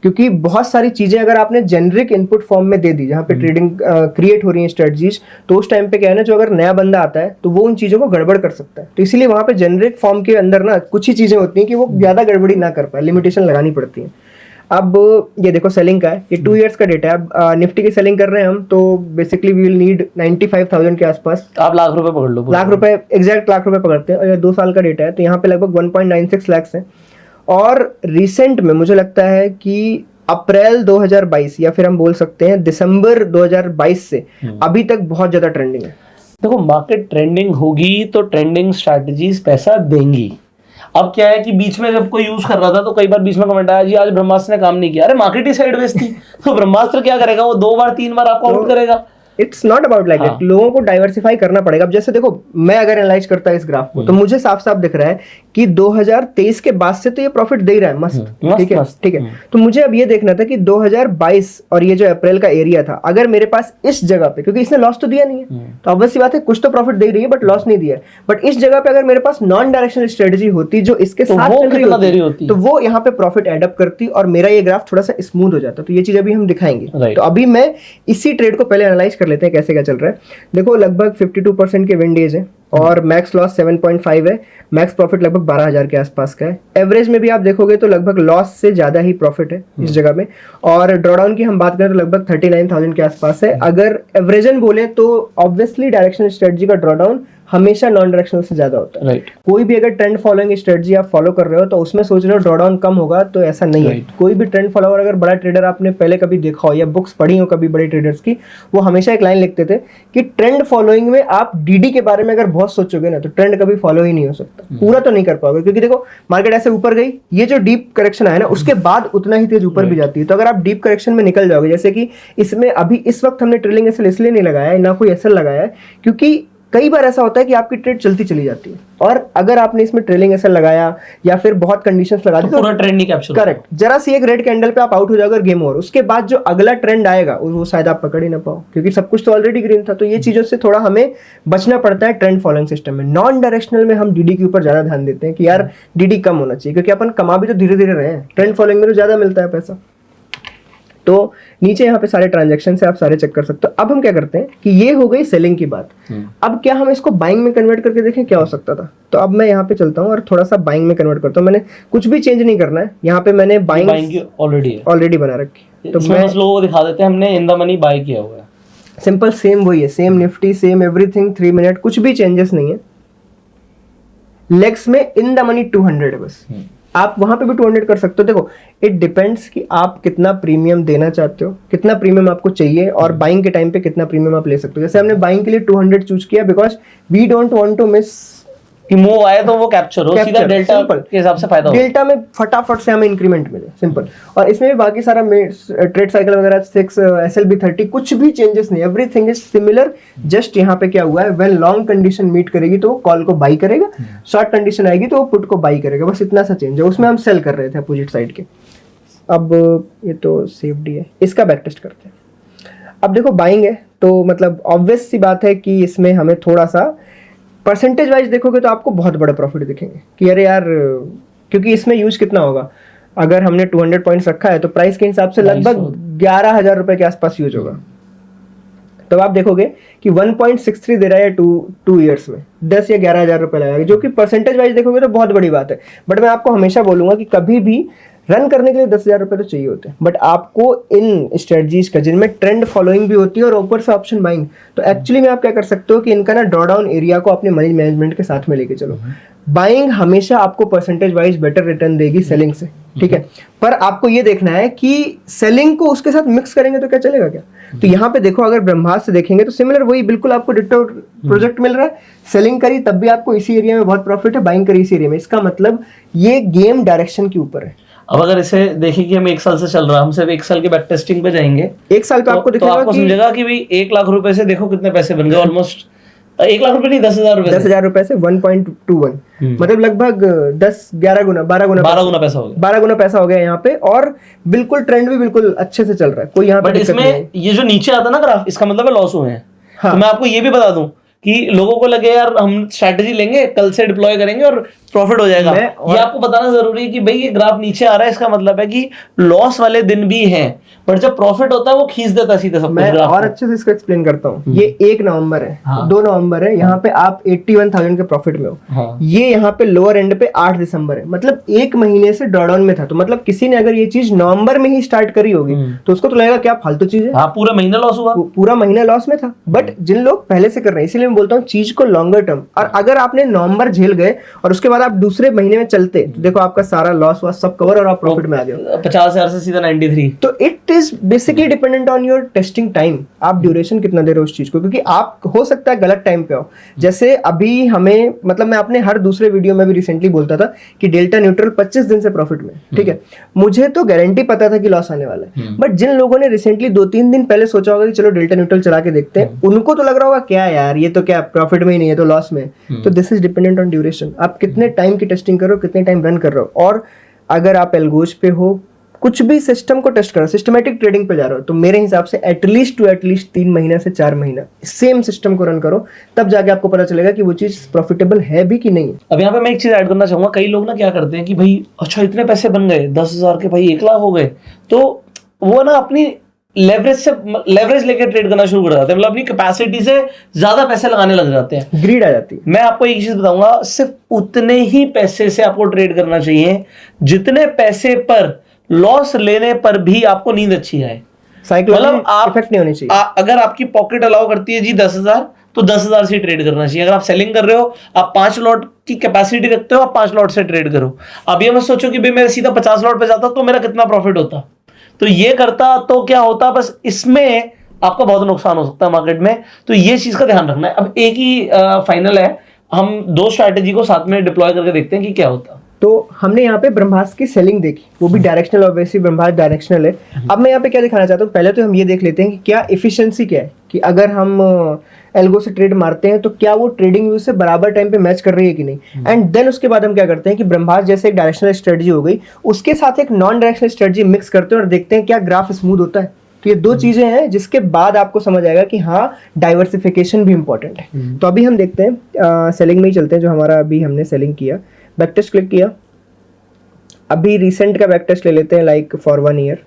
क्योंकि बहुत सारी चीजें अगर आपने जेनरिक इनपुट फॉर्म में दे दी जहाँ पे ट्रेडिंग क्रिएट हो रही है स्ट्रेटजीज, तो उस टाइम पे क्या है ना, जो अगर नया बंदा आता है तो वो उन चीजों को गड़बड़ कर सकता है। तो इसीलिए वहां पे जेनरिक फॉर्म के अंदर ना कुछ ही चीजें होती हैं कि वो ज्यादा गड़बड़ी ना कर पाए, लिमिटेशन लगानी पड़ती है। अब ये देखो सेलिंग का है, ये 2 इयर्स का डेटा है। अब निफ्टी की सेलिंग कर रहे हैं हम तो बेसिकली वी विल नीड 95,000 के आसपास। आप लाख रुपए पकड़ लो, लाख रुपए एग्जैक्ट लाख रुपए पकड़ते हैं और ये 2 साल का डेटा है तो यहाँ पे लगभग 1.96 लाख है। और रिसेंट में मुझे लगता है कि अप्रैल 2022 या फिर हम बोल सकते हैं दिसंबर 2022 से अभी तक बहुत ज्यादा ट्रेंडिंग है। देखो मार्केट ट्रेंडिंग होगी तो ट्रेंडिंग स्ट्रैटेजीज पैसा देंगी। अब क्या है कि बीच में जब कोई यूज कर रहा था तो कई बार बीच में कमेंट आया जी आज ब्रह्मास्त्र ने काम नहीं किया। अरे मार्केट ही साइडवेज थी तो ब्रह्मास्त्र क्या करेगा, वो 2 बार 3 बार आपको आउट करेगा। It's not about like that, लोगों को डाइवर्सिफाई करना पड़ेगा। अब जैसे देखो मैं अगर एनालाइज करता है इस ग्राफ को तो मुझे साफ साफ दिख रहा है कि 2023 के बाद से तो ये प्रॉफिट दे ही रहा है, मस्त, ठीक है ठीक है। तो मुझे अब ये देखना था कि 2022 और ये जो अप्रैल का एरिया था अगर मेरे पास इस जगह पे, क्योंकि इसने लॉस तो दिया नहीं है तो ऑब्वियस सी बात है कुछ तो प्रॉफिट दे रही है बट लॉस नहीं दिया है, बट इस जगह पे अगर मेरे पास नॉन डायरेक्शनल स्ट्रेटजी होती जो इसके साथ चल रही होती तो वो यहाँ पे प्रॉफिट एडअप करती और मेरा ये ग्राफ थोड़ा सा स्मूथ हो जाता। तो ये चीज अभी हम दिखाएंगे। तो अभी मैं इसी ट्रेड को पहले एनालाइज कर लेते हैं कैसे क्या चल रहा है। देखो लगभग 52% के विंडेज है और मैक्स लॉस 7.5 है, मैक्स प्रॉफिट लगभग 12,000 के आसपास का है। एवरेज में भी आप देखोगे तो लगभग लॉस से ज्यादा ही प्रॉफिट है इस जगह में। और ड्रॉडाउन की हम बात करें तो लगभग 39,000 के आसपास है। अगर एवरेजन बोले तो ऑब्वियसली डायरेक्शनल स्ट्रेटजी का ड्रॉडाउन हमेशा नॉन डायरेक्शनल से ज्यादा होता है। कोई भी अगर ट्रेंड फॉलोइंग स्ट्रेटजी आप फॉलो कर रहे हो तो उसमें सोच रहे हो ड्रॉडाउन कम होगा, तो ऐसा नहीं है। कोई भी ट्रेंड फॉलोअर अगर बड़ा ट्रेडर आपने पहले कभी देखा हो या बुक्स पढ़ी हो कभी बड़े ट्रेडर्स की, वो हमेशा एक लाइन लिखते थे कि ट्रेंड फॉलोइंग में आप डीडी के बारे में अगर बहुत सोचोगे ना तो ट्रेंड कभी फॉलो ही नहीं हो सकता, पूरा तो नहीं कर पाओगे। क्योंकि देखो मार्केट ऐसे ऊपर गई, ये जो डीप करेक्शन आया ना उसके बाद उतना ही तेज ऊपर भी जाती है। तो अगर आप डीप करेक्शन में निकल जाओगे, जैसे कि इसमें अभी इस वक्त हमने ट्रेलिंग एसएल इसलिए नहीं लगाया है, ना कोई एसएल लगाया है, क्योंकि कई बार ऐसा होता है कि आपकी ट्रेड चलती चली जाती है और अगर आपने इसमें ट्रेलिंग एसएल लगाया या फिर बहुत कंडीशंस लगा दी तो पूरा ट्रेंड नहीं कैप्चर, करेक्ट, जरा सी एक रेड कैंडल पे आप आउट हो जाओगे और गेम ओवर। उसके बाद जो अगला ट्रेंड आएगा वो शायद आप पकड़ ही ना पाओ क्योंकि सब कुछ तो ऑलरेडी ग्रीन था। तो ये चीजों से थोड़ा हमें बचना पड़ता है ट्रेंड फॉलोइंग सिस्टम में। नॉन डायरेक्शनल में हम डीडी के ऊपर ज्यादा ध्यान देते हैं कि यार डीडी कम होना चाहिए क्योंकि अपन कमा भी तो धीरे धीरे रहे हैं, ट्रेंड फॉलोइंग में तो ज्यादा मिलता है पैसा। तो नीचे यहाँ पे सारे ट्रांजैक्शन से आप सारे चेक कर सकते हो। अब हम क्या करते हैं कि ये हो गई सेलिंग की बात। अब क्या हम इसको बाइंग में कन्वर्ट करके देखें क्या हो सकता था। तो अब मैं यहाँ पे चलता हूँ और थोड़ा सा बाइंग में कन्वर्ट करता हूँ। मैंने कुछ भी चेंज नहीं करना है, यहाँ पे मैंने बाइंग ऑलरेडी बना रखी। तो मैं लोगों को दिखा देते हैं हमने इन द मनी बाय किया हुआ है। सिंपल सेम वही है, same Nifty same everything 3 minute, कुछ भी चेंजेस नहीं है। लेग्स में इन द मनी 200 है बस, आप वहां पे भी 200 कर सकते हो। देखो इट डिपेंड्स कि आप कितना प्रीमियम देना चाहते हो, कितना प्रीमियम आपको चाहिए और बाइंग के टाइम पे कितना प्रीमियम आप ले सकते हो। जैसे हमने बाइंग के लिए 200 चूज किया because we don't want to miss कि मूव आए तो वो कैप्चर हो, सीधा डेल्टा के हिसाब से फायदा हो, डेल्टा में फटाफट से हमें इंक्रीमेंट मिले, सिंपल। और इसमें भी बाकी सारा ट्रेड साइकिल वगैरह 6 SLB 30 कुछ भी चेंजेस नहीं, एवरीथिंग इज सिमिलर। जस्ट यहाँ पे क्या हुआ है, व्हेन लॉन्ग कंडीशन मीट करेगी तो वो कॉल को बाई करेगा, शॉर्ट कंडीशन आएगी तो वो पुट को बाई करेगा, बस इतना सा चेंज है। उसमें हम सेल कर रहे थे अपोजिट साइड के। अब ये तो सेफ्डी है, इसका बैक टेस्ट करते हैं। अब देखो बाइंग है तो मतलब ऑब्वियस सी बात है कि इसमें हमें थोड़ा सा परसेंटेज वाइज देखोगे तो आपको बहुत बड़ा प्रॉफिट दिखेंगे कि अरे यार, क्योंकि इसमें यूज कितना होगा, अगर हमने 200 पॉइंट्स रखा है तो प्राइस के हिसाब से लगभग 11,000 रुपए के आसपास यूज होगा। तो आप देखोगे कि 1.63 दे रहा है 2 ईयर्स में, 10 या 11,000 रुपए लगाएगा, जो कि परसेंटेज वाइज देखोगे तो बहुत बड़ी बात है। बट मैं आपको हमेशा बोलूंगा कि कभी भी रन करने के लिए 10,000 रुपए तो चाहिए होते हैं, बट आपको इन स्ट्रेटजीज का जिनमें ट्रेंड फॉलोइंग भी होती है और ऊपर से ऑप्शन बाइंग, तो एक्चुअली में आप क्या कर सकते हो कि इनका ना ड्रॉ डाउन एरिया को अपने मनी मैनेजमेंट के साथ में लेके चलो। बाइंग हमेशा आपको परसेंटेज वाइज बेटर रिटर्न देगी सेलिंग से, ठीक है, पर आपको ये देखना है कि सेलिंग को उसके साथ मिक्स करेंगे तो क्या चलेगा क्या। तो यहाँ पे देखो, अगर ब्रह्मास्त्र देखेंगे तो सिमिलर वही बिल्कुल आपको डिटो प्रोजेक्ट मिल रहा है, सेलिंग करी तब भी आपको इसी एरिया में बहुत प्रॉफिट है, बाइंग करी इसी एरिया में, इसका मतलब ये गेम डायरेक्शन के ऊपर है। अब अगर इसे देखें कि हम 1 साल से चल रहा है, हम सिर्फ 1 साल के बैक टेस्टिंग पे जाएंगे, 1 साल पे आपको तो दिखेगा आपको कि समझेगा कि भाई 1 लाख रुपए से देखो कितने पैसे बन गए, ऑलमोस्ट 1 लाख रुपए नहीं, 10,000 रुपए 10,000 रुपए से 1.21, मतलब लगभग 10-11 गुना 12 गुना 12 गुना पैसा हो गया, 12 गुना पैसा हो गया यहाँ पे, और बिल्कुल ट्रेंड भी बिल्कुल अच्छे से चल रहा है, कोई यहाँ पे बट दिक्कत नहीं है। इसमें ये जो नीचे आता है ना ग्राफ, इसका मतलब है लॉस हुए हैं। हाँ। तो मैं आपको ये भी बता दूं कि लोगों को लगे यार हम स्ट्रैटेजी लेंगे, कल से डिप्लॉय करेंगे और प्रॉफिट हो जाएगा, ये आपको बताना जरूरी है कि भाई ये ग्राफ नीचे आ रहा है, इसका मतलब है कि लॉस वाले दिन भी हैं, बट जब प्रॉफिट होता है वो खींच देता है सीधे सब कुछ। मैं और अच्छे से इसको एक्सप्लेन करता हूँ। ये 1 नवंबर है, हाँ। 2 नवंबर है, यहाँ पे आप 81,000 के प्रॉफिट में हो। हाँ। ये यहाँ पे लोअर एंड पे 8 दिसंबर है, मतलब 1 महीने से ड्रॉडाउन में था। तो मतलब किसी ने अगर ये चीज नवंबर में ही स्टार्ट करी होगी तो उसको तो लगेगा क्या फालतू चीज है, हाँ, पूरा महीना लॉस हुआ, पूरा महीना लॉस में था। बट जिन लोग पहले से कर रहे हैं, इसीलिए मैं बोलता हूँ चीज को लॉन्गर टर्म, और अगर आपने नवंबर झेल गए और उसके बाद आप दूसरे महीने में चलते तो देखो आपका सारा लॉस हुआ सब कवर और आप प्रॉफिट में आ गए। 50,000 से सीधा 93। तो it is basically dependent on your testing time, आप ड्यूरेशन कितना दे रहे हो उस चीज को, क्योंकि आप हो सकता है गलत टाइम पे हो। जैसे अभी हमें, मतलब मैं अपने हर दूसरे वीडियो में भी रिसेंटली बोलता था कि डेल्टा न्यूट्रल 25 दिन से प्रॉफिट में, ठीक है, मुझे तो गारंटी पता था कि लॉस आने वाला है। बट जिन लोगों ने रिसेंटली 2-3 दिन पहले सोचा होगा कि चलो डेल्टा न्यूट्रल चला के देखते हैं, उनको तो लग रहा होगा क्या यार ये तो क्या प्रॉफिट में ही नहीं है, तो लॉस में। तो this is dependent on duration, आप कितने टाइम की टेस्टिंग कर रहे हो, कितने टाइम रन कर रहे हो। और अगर आप एल्गोज पे हो, कुछ भी सिस्टम को टेस्ट करो, सिस्टमेटिक ट्रेडिंग पे जा रहे हो, तो मेरे हिसाब से एटलीस्ट 3 महीना से 4 महीना सेम सिस्टम को रन करो, तब जाके आपको पता चलेगा कि वो चीज प्रॉफिटेबल है भी कि नहीं है। अब यहाँ पे मैं एक चीज ऐड करना चाहूंगा, कई लोग ना क्या करते हैं कि भाई अच्छा इतने पैसे बन गए 10,000 के, भाई 1 लाख हो गए, तो वो ना अपनी लेवरेज लेके ट्रेड करना शुरू कर जाते हैं, मतलब अपनी कैपेसिटी से ज्यादा पैसे लगाने लग जाते हैं, ग्रीड आ जाती है। मैं आपको एक चीज बताऊंगा, सिर्फ उतने ही पैसे से आपको ट्रेड करना चाहिए जितने पैसे पर लॉस लेने पर भी आपको नींद अच्छी आए। मतलब इफेक्ट नहीं होनी चाहिए। अगर आपकी पॉकेट अलाउ करती है जी 10,000, तो 10,000 से ट्रेड करना चाहिए। अगर आप सेलिंग कर रहे हो, आप 5 लॉट की कैपेसिटी रखते हो, आप 5 लॉट से ट्रेड करो। अब ये मत सोचो कि भाई मैं सीधा 50 लॉट पे जाता तो मेरा कितना प्रॉफिट होता, तो ये करता तो क्या होता, बस इसमें आपका बहुत नुकसान हो सकता है मार्केट में। तो ये चीज का ध्यान रखना है। अब एक ही फाइनल है, हम 2 स्ट्रैटेजी को साथ में डिप्लॉय करके देखते हैं कि क्या होता। तो हमने यहाँ पे ब्रह्मास्त्र की सेलिंग देखी, वो भी डायरेक्शनल, ऑब्वियसली ब्रह्मास्त्र डायरेक्शनल है। अब मैं यहाँ पे क्या दिखाना चाहता हूँ, पहले तो हम ये देख लेते हैं कि क्या एफिशिएंसी क्या है, कि अगर हम एल्गो से ट्रेड मारते हैं तो क्या वो ट्रेडिंग व्यू से बराबर टाइम पे मैच कर रही है कि नहीं। एंड देन उसके बाद हम क्या करते हैं कि ब्रह्मास्त्र जैसे एक डायरेक्शनल स्ट्रेटजी हो गई, उसके साथ एक नॉन डायरेक्शनल स्ट्रेटजी मिक्स करते हैं और देखते हैं क्या ग्राफ स्मूथ होता है। तो ये 2 चीजें हैं जिसके बाद आपको समझ आएगा कि हाँ डाइवर्सिफिकेशन भी इंपॉर्टेंट है। तो अभी हम देखते हैं सेलिंग में ही चलते हैं, जो हमारा अभी हमने सेलिंग किया, बैक टेस्ट क्लिक किया, अभी रिसेंट का बैक टेस्ट ले लेते हैं, लाइक फॉर 1 ईयर।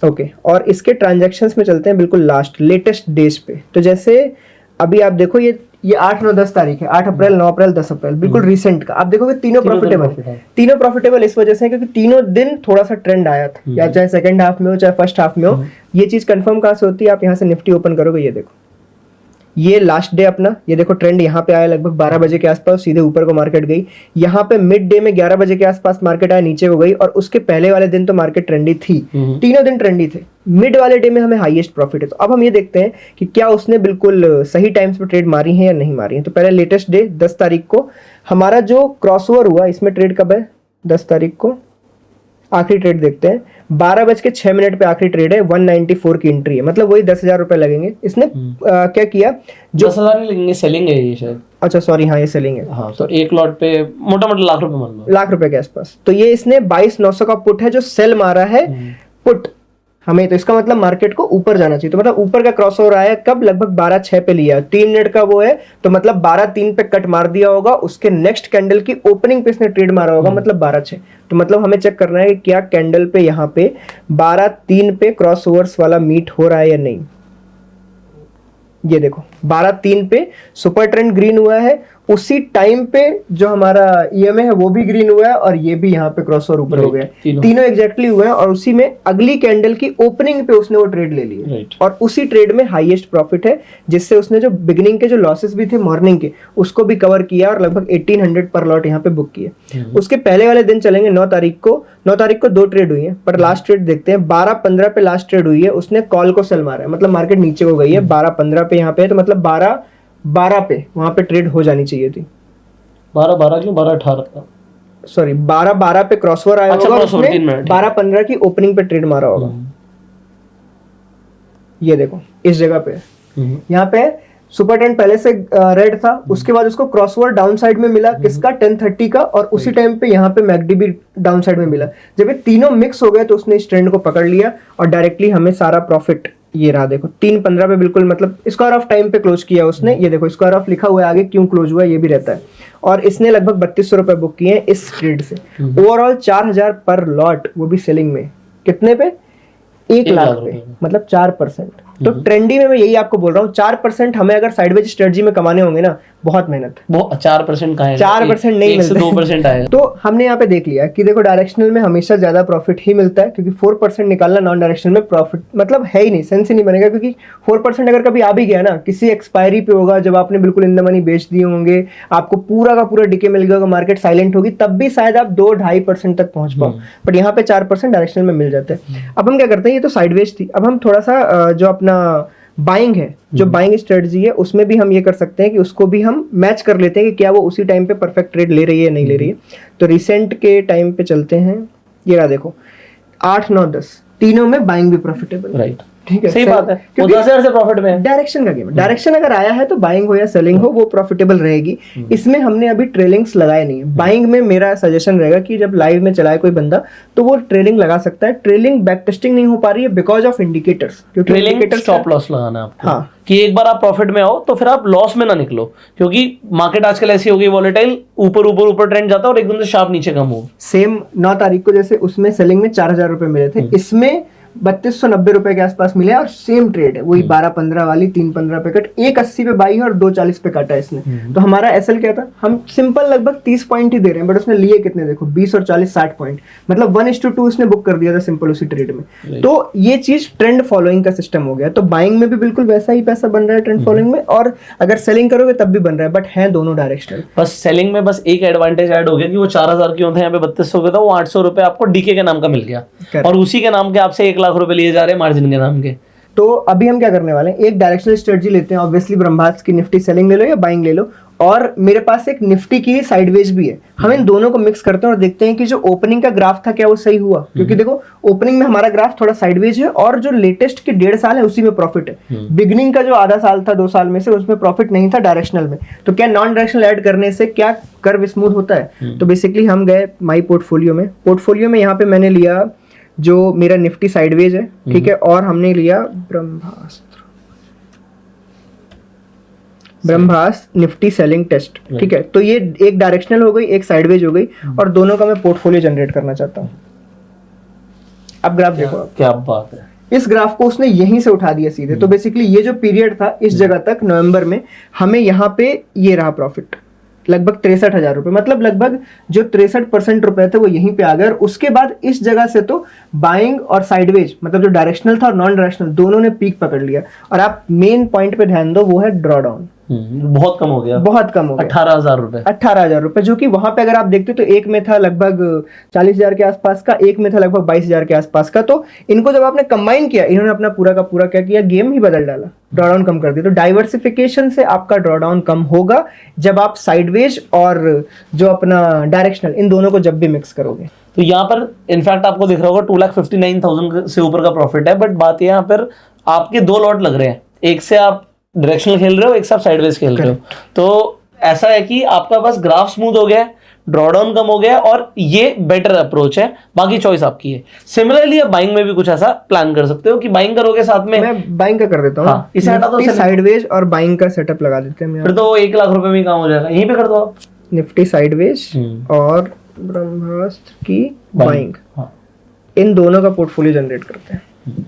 ओके, और इसके ट्रांजैक्शंस में चलते हैं बिल्कुल लास्ट लेटेस्ट डेज पे। तो जैसे अभी आप देखो ये 8, 9, 10 तारीख है, 8 अप्रैल, 9 अप्रैल, 10 अप्रैल, बिल्कुल रिसेंट का। आप देखोगे तीनों प्रॉफिटेबल इस वजह से क्योंकि तीनों दिन थोड़ा सा ट्रेंड आया था, या चाहे सेकंड हाफ में हो चाहे फर्स्ट हाफ में हो। ये चीज कंफर्म कहाँ से होती है, आप यहाँ से निफ्टी ओपन करोगे, ये देखो ये लास्ट डे अपना, ये देखो ट्रेंड यहाँ पे आया लगभग 12 बजे के आसपास, सीधे ऊपर को मार्केट गई। यहाँ पे मिड डे में 11 बजे के आसपास मार्केट आया, नीचे को गई, और उसके पहले वाले दिन तो मार्केट ट्रेंडी थी, तीनों दिन ट्रेंडी थे। मिड वाले डे में हमें हाईएस्ट प्रॉफिट है। तो अब हम ये देखते हैं कि क्या उसने बिल्कुल सही टाइम्स पे ट्रेड मारी है या नहीं मारी है। तो पहले लेटेस्ट डे 10 तारीख को हमारा जो क्रॉसओवर हुआ, इसमें ट्रेड कब है, 10 तारीख को आखिरी ट्रेड देखते हैं, 12:06 पे आखिरी ट्रेड है, 194 की एंट्री है, मतलब वही 10,000 रुपए लगेंगे। इसने क्या किया, जो 10,000 नहीं लगेंगे, सेलिंग है ये शायद। अच्छा सॉरी, हाँ ये सेलिंग है। हाँ, तो 1 लॉट पे मोटा मोटा लाख रुपए मान लो, लाख रुपए के आसपास। तो ये इसने 22,900 का पुट है जो सेल मारा है, पुट हमें, तो इसका मतलब मार्केट को ऊपर जाना चाहिए। तो मतलब ऊपर का क्रॉसओवर आया कब, लगभग 12.6 पे लिया, 3 मिनट का वो है, तो मतलब 12.3 पे कट मार दिया होगा, उसके नेक्स्ट कैंडल की ओपनिंग पे इसने ट्रेड मारा होगा, मतलब 12.6। तो मतलब हमें चेक करना है कि क्या कैंडल पे यहाँ पे 12.3 पे क्रॉसओवर्स वाला मीट हो रहा है या नहीं। ये देखो 12.3 पे सुपर ट्रेंड ग्रीन हुआ है, उसी टाइम पे जो हमारा ईएमए है वो भी ग्रीन हुआ है, और ये भी यहाँ पे क्रॉसओवर ऊपर हो गया, तीनों एग्जैक्टली हुए हैं, और उसी में अगली कैंडल की ओपनिंग पे उसने वो ट्रेड ले लिया, और उसी ट्रेड में हाईएस्ट प्रॉफिट है, जिससे उसने जो बिगिनिंग के जो लॉसेस भी थे मॉर्निंग के उसको भी कवर किया, और लगभग 1800 पर लॉट यहाँ पे बुक किए। उसके पहले वाले दिन चलेंगे 9 तारीख को 2 ट्रेड हुई है, पर लास्ट ट्रेड देखते हैं, 12.15 पे लास्ट ट्रेड हुई है, उसने कॉल को सेल मारा है, मतलब मार्केट नीचे हो गई है, 12.15 पे यहाँ पे, तो मतलब 12 पे वहां पे ट्रेड हो जानी चाहिए थी। 12 क्यों, 12 सॉरी 12 पे क्रॉसओवर आया होगा, क्रॉसओवर उसने 3 मिनट 12.15 की ओपनिंग पे ट्रेड मारा होगा। ये देखो इस जगह पे, यहाँ पे सुपर ट्रेंड पहले से रेड था, उसके बाद उसको क्रॉसओवर डाउन साइड में मिला, किसका, 1030 का, और उसी टाइम पे यहाँ पे मैकडी भी डाउन साइड में मिला। जब ये तीनों मिक्स हो गए तो उसने इस ट्रेंड को पकड़ लिया, और डायरेक्टली हमें सारा प्रॉफिट, ये रहा देखो 3.15 पे बिल्कुल, मतलब स्क्वायर ऑफ टाइम पे क्लोज किया उसने। ये देखो स्क्वायर ऑफ लिखा हुआ है आगे, क्यों क्लोज हुआ ये भी रहता है, और इसने लगभग 3200 रुपए बुक किए हैं इस ट्रेड से। ओवरऑल 4000 पर लॉट, वो भी सेलिंग में, कितने पे, 1 लाख पे, मतलब 4%। तो ट्रेंडी में मैं यही आपको बोल रहा हूँ, 4% हमें अगर साइडवेज स्ट्रेटजी में कमाने होंगे ना, बहुत मेहनत, वो 4% का है, 4% नहीं मिलता, 2% आएगा। तो हमने यहाँ पे देख लिया कि देखो डायरेक्शनल में हमेशा ज्यादा प्रॉफिट ही मिलता है, क्योंकि 4% निकालना नॉन डायरेक्शनल में प्रॉफिट मतलब है ही नहीं, सेंस ही नहीं बनेगा, क्योंकि 4% अगर कभी आ भी गया ना, किसी एक्सपायरी पे होगा, जब आपने बिल्कुल इन द मनी बेच दिए होंगे, आपको पूरा का पूरा डिके मिल गया होगा, मार्केट साइलेंट होगी, तब भी शायद आप 2-2.5% तक पहुंच पाओ, बट यहाँ पे 4% डायरेक्शनल में मिल जाता है। अब हम क्या करते हैं, ये तो साइडवेज थी, अब हम थोड़ा सा जो अपना बाइंग है, जो बाइंग स्ट्रेटजी है, उसमें भी हम ये कर सकते हैं कि उसको भी हम मैच कर लेते हैं कि क्या वो उसी टाइम पे परफेक्ट ट्रेड ले रही है या नहीं ले रही है। तो रिसेंट के टाइम पे चलते हैं, ये रहा देखो 8, 9, 10 तीनों में बाइंग भी प्रॉफिटेबल, राइट, ठीक है, सही बात है, वो 10,000 से प्रॉफिट में है। डायरेक्शन का गेम है, डायरेक्शन अगर आया है तो बाइंग हो या सेलिंग हो वो प्रॉफिटेबल रहेगी। इसमें हमने अभी ट्रेलिंग्स लगाए नहीं है। बाइंग में मेरा सजेशन रहेगा कि जब लाइव में चलाए कोई बंदा तो वो ट्रेलिंग लगा सकता है। ट्रेलिंग बैक टेस्टिंग नहीं हो पा रही है बिकॉज ऑफ इंडिकेटर्स, क्योंकि ट्रेलिंग स्टॉप लॉस लगाना है आपको, हाँ, कि एक बार आप प्रॉफिट में आओ तो फिर आप लॉस में ना निकलो, क्योंकि मार्केट आजकल ऐसी हो गई वॉलेटाइल, ऊपर ट्रेंड जाता है और एकदम से शार्प नीचे कम हो। सेम 9 तारीख को जैसे उसमें सेलिंग में 4000 रुपए मिले थे, इसमें 3290 रुपए के आसपास मिले, और सेम ट्रेड है वही 12-15 वाली, 3-15 पे कट, 180 पे बाई है और 240 पे काटा है इसने। तो हमारा एसएल क्या था, हम सिंपल लगभग 30 पॉइंट ही दे रहे हैं, बट उसने लिए कितने देखो, 20 और 40 60 पॉइंट, मतलब 1:2 उसने बुक कर दिया था सिंपल उसी ट्रेड में। तो ये चीज ट्रेंड फॉलोइंग का सिस्टम हो गया। तो बाइंग में भी बिल्कुल वैसा ही पैसा बन रहा है ट्रेंड फॉलोइंग में, और अगर सेलिंग करोगे तब भी बन रहा है, बट है दोनों डायरेक्शनल। बस सेलिंग में बस एक एडवांटेज ऐड हो गया कि वो 4000 क्यों थे, यहाँ पे 3200 का था, वो 800 रुपए आपको डीके के नाम का मिल गया, और उसी के नाम के आपसे 1 लाख रुपए लिए जा रहे हैं मार्जिन के नाम के। तो अभी हम क्या करने वाले हैं, एक डायरेक्शनल स्ट्रेटजी लेते हैं, ऑब्वियसली ब्रह्मास्त्र की निफ्टी सेलिंग ले लो या बाइंग ले लो, और मेरे पास एक निफ्टी की साइडवेज भी है। हम इन दोनों को मिक्स करते हैं और देखते हैं कि जो ओपनिंग का ग्राफ था क्या वो सही हुआ, क्योंकि देखो ओपनिंग में हमारा ग्राफ थोड़ा साइडवेज है, और जो लेटेस्ट के 1.5 साल है उसी में प्रॉफिट है। बिगिनिंग का जो आधा साल था 2 साल में से, उसमें प्रॉफिट नहीं था डायरेक्शनल में। तो क्या नॉन डायरेक्शनल ऐड करने से क्या कर्व स्मूथ होता है? तो बेसिकली हम गए माई पोर्टफोलियो में यहाँ पे मैंने लिया जो मेरा निफ्टी साइडवेज है, ठीक है, और हमने लिया ब्रह्मास्त्र निफ्टी सेलिंग टेस्ट, ठीक है। तो ये एक डायरेक्शनल हो गई, एक साइडवेज हो गई, और दोनों का मैं पोर्टफोलियो जनरेट करना चाहता हूँ। अब ग्राफ देखो, क्या बात है, इस ग्राफ को उसने यहीं से उठा दिया सीधे। तो बेसिकली ये जो पीरियड था इस जगह तक नवंबर में, हमें यहाँ पे ये रहा प्रॉफिट लगभग 63,000 रुपए, मतलब लगभग जो 63% रुपए थे वो यहीं पे आ गए। और उसके बाद इस जगह से तो बाइंग और साइडवेज, मतलब जो डायरेक्शनल था और नॉन डायरेक्शनल, दोनों ने पीक पकड़ लिया। और आप मेन पॉइंट पे ध्यान दो, वो है ड्रॉडाउन। बहुत कम हो गया, 18,000 रुपए, 18,000 रुपए, जो कि वहां पे अगर आप देखते तो एक में था लगभग 40,000 के आसपास का, एक में था लगभग 22,000 के आसपास का। तो इनको जब आपने कंबाइन किया, इन्होंने अपना पूरा का पूरा क्या किया, गेम ही बदल डाला, ड्रॉडाउन कम कर दिया। तो डाइवर्सिफिकेशन से आपका ड्रॉडाउन कम होगा जब आप साइडवेज और जो अपना डायरेक्शनल, इन दोनों को जब भी मिक्स करोगे। तो यहाँ पर इनफैक्ट आपको दिख रहा होगा 2,59,000 से ऊपर का प्रॉफिट है, बट बात यहाँ पर आपके 2 लॉट लग रहे हैं, एक से आप डायरेक्शनल खेल रहे हो, एक से आप साइडवेज खेल रहे हो। तो ऐसा है कि आपका बस ग्राफ स्मूथ हो गया, ड्रॉडाउन कम हो गया और ये बेटर अप्रोच है, बाकी चॉइस आपकी है। सिमिलरली आप बाइंग में भी कुछ ऐसा प्लान कर सकते हो कि बाइंग करोगे साथ में। मैं बाइंग का कर देता हूँ। हाँ, इसे हटा दो, साइडवेज और बाइंग का सेटअप लगा देते हैं। फिर तो 1 लाख रुपए में ही काम हो जाएगा। यहीं पे कर दो आप, निफ्टी साइडवेज और ब्रह्मास्त्र की बाइंग, हाँ। इन दोनों का पोर्टफोलियो जनरेट करते हैं।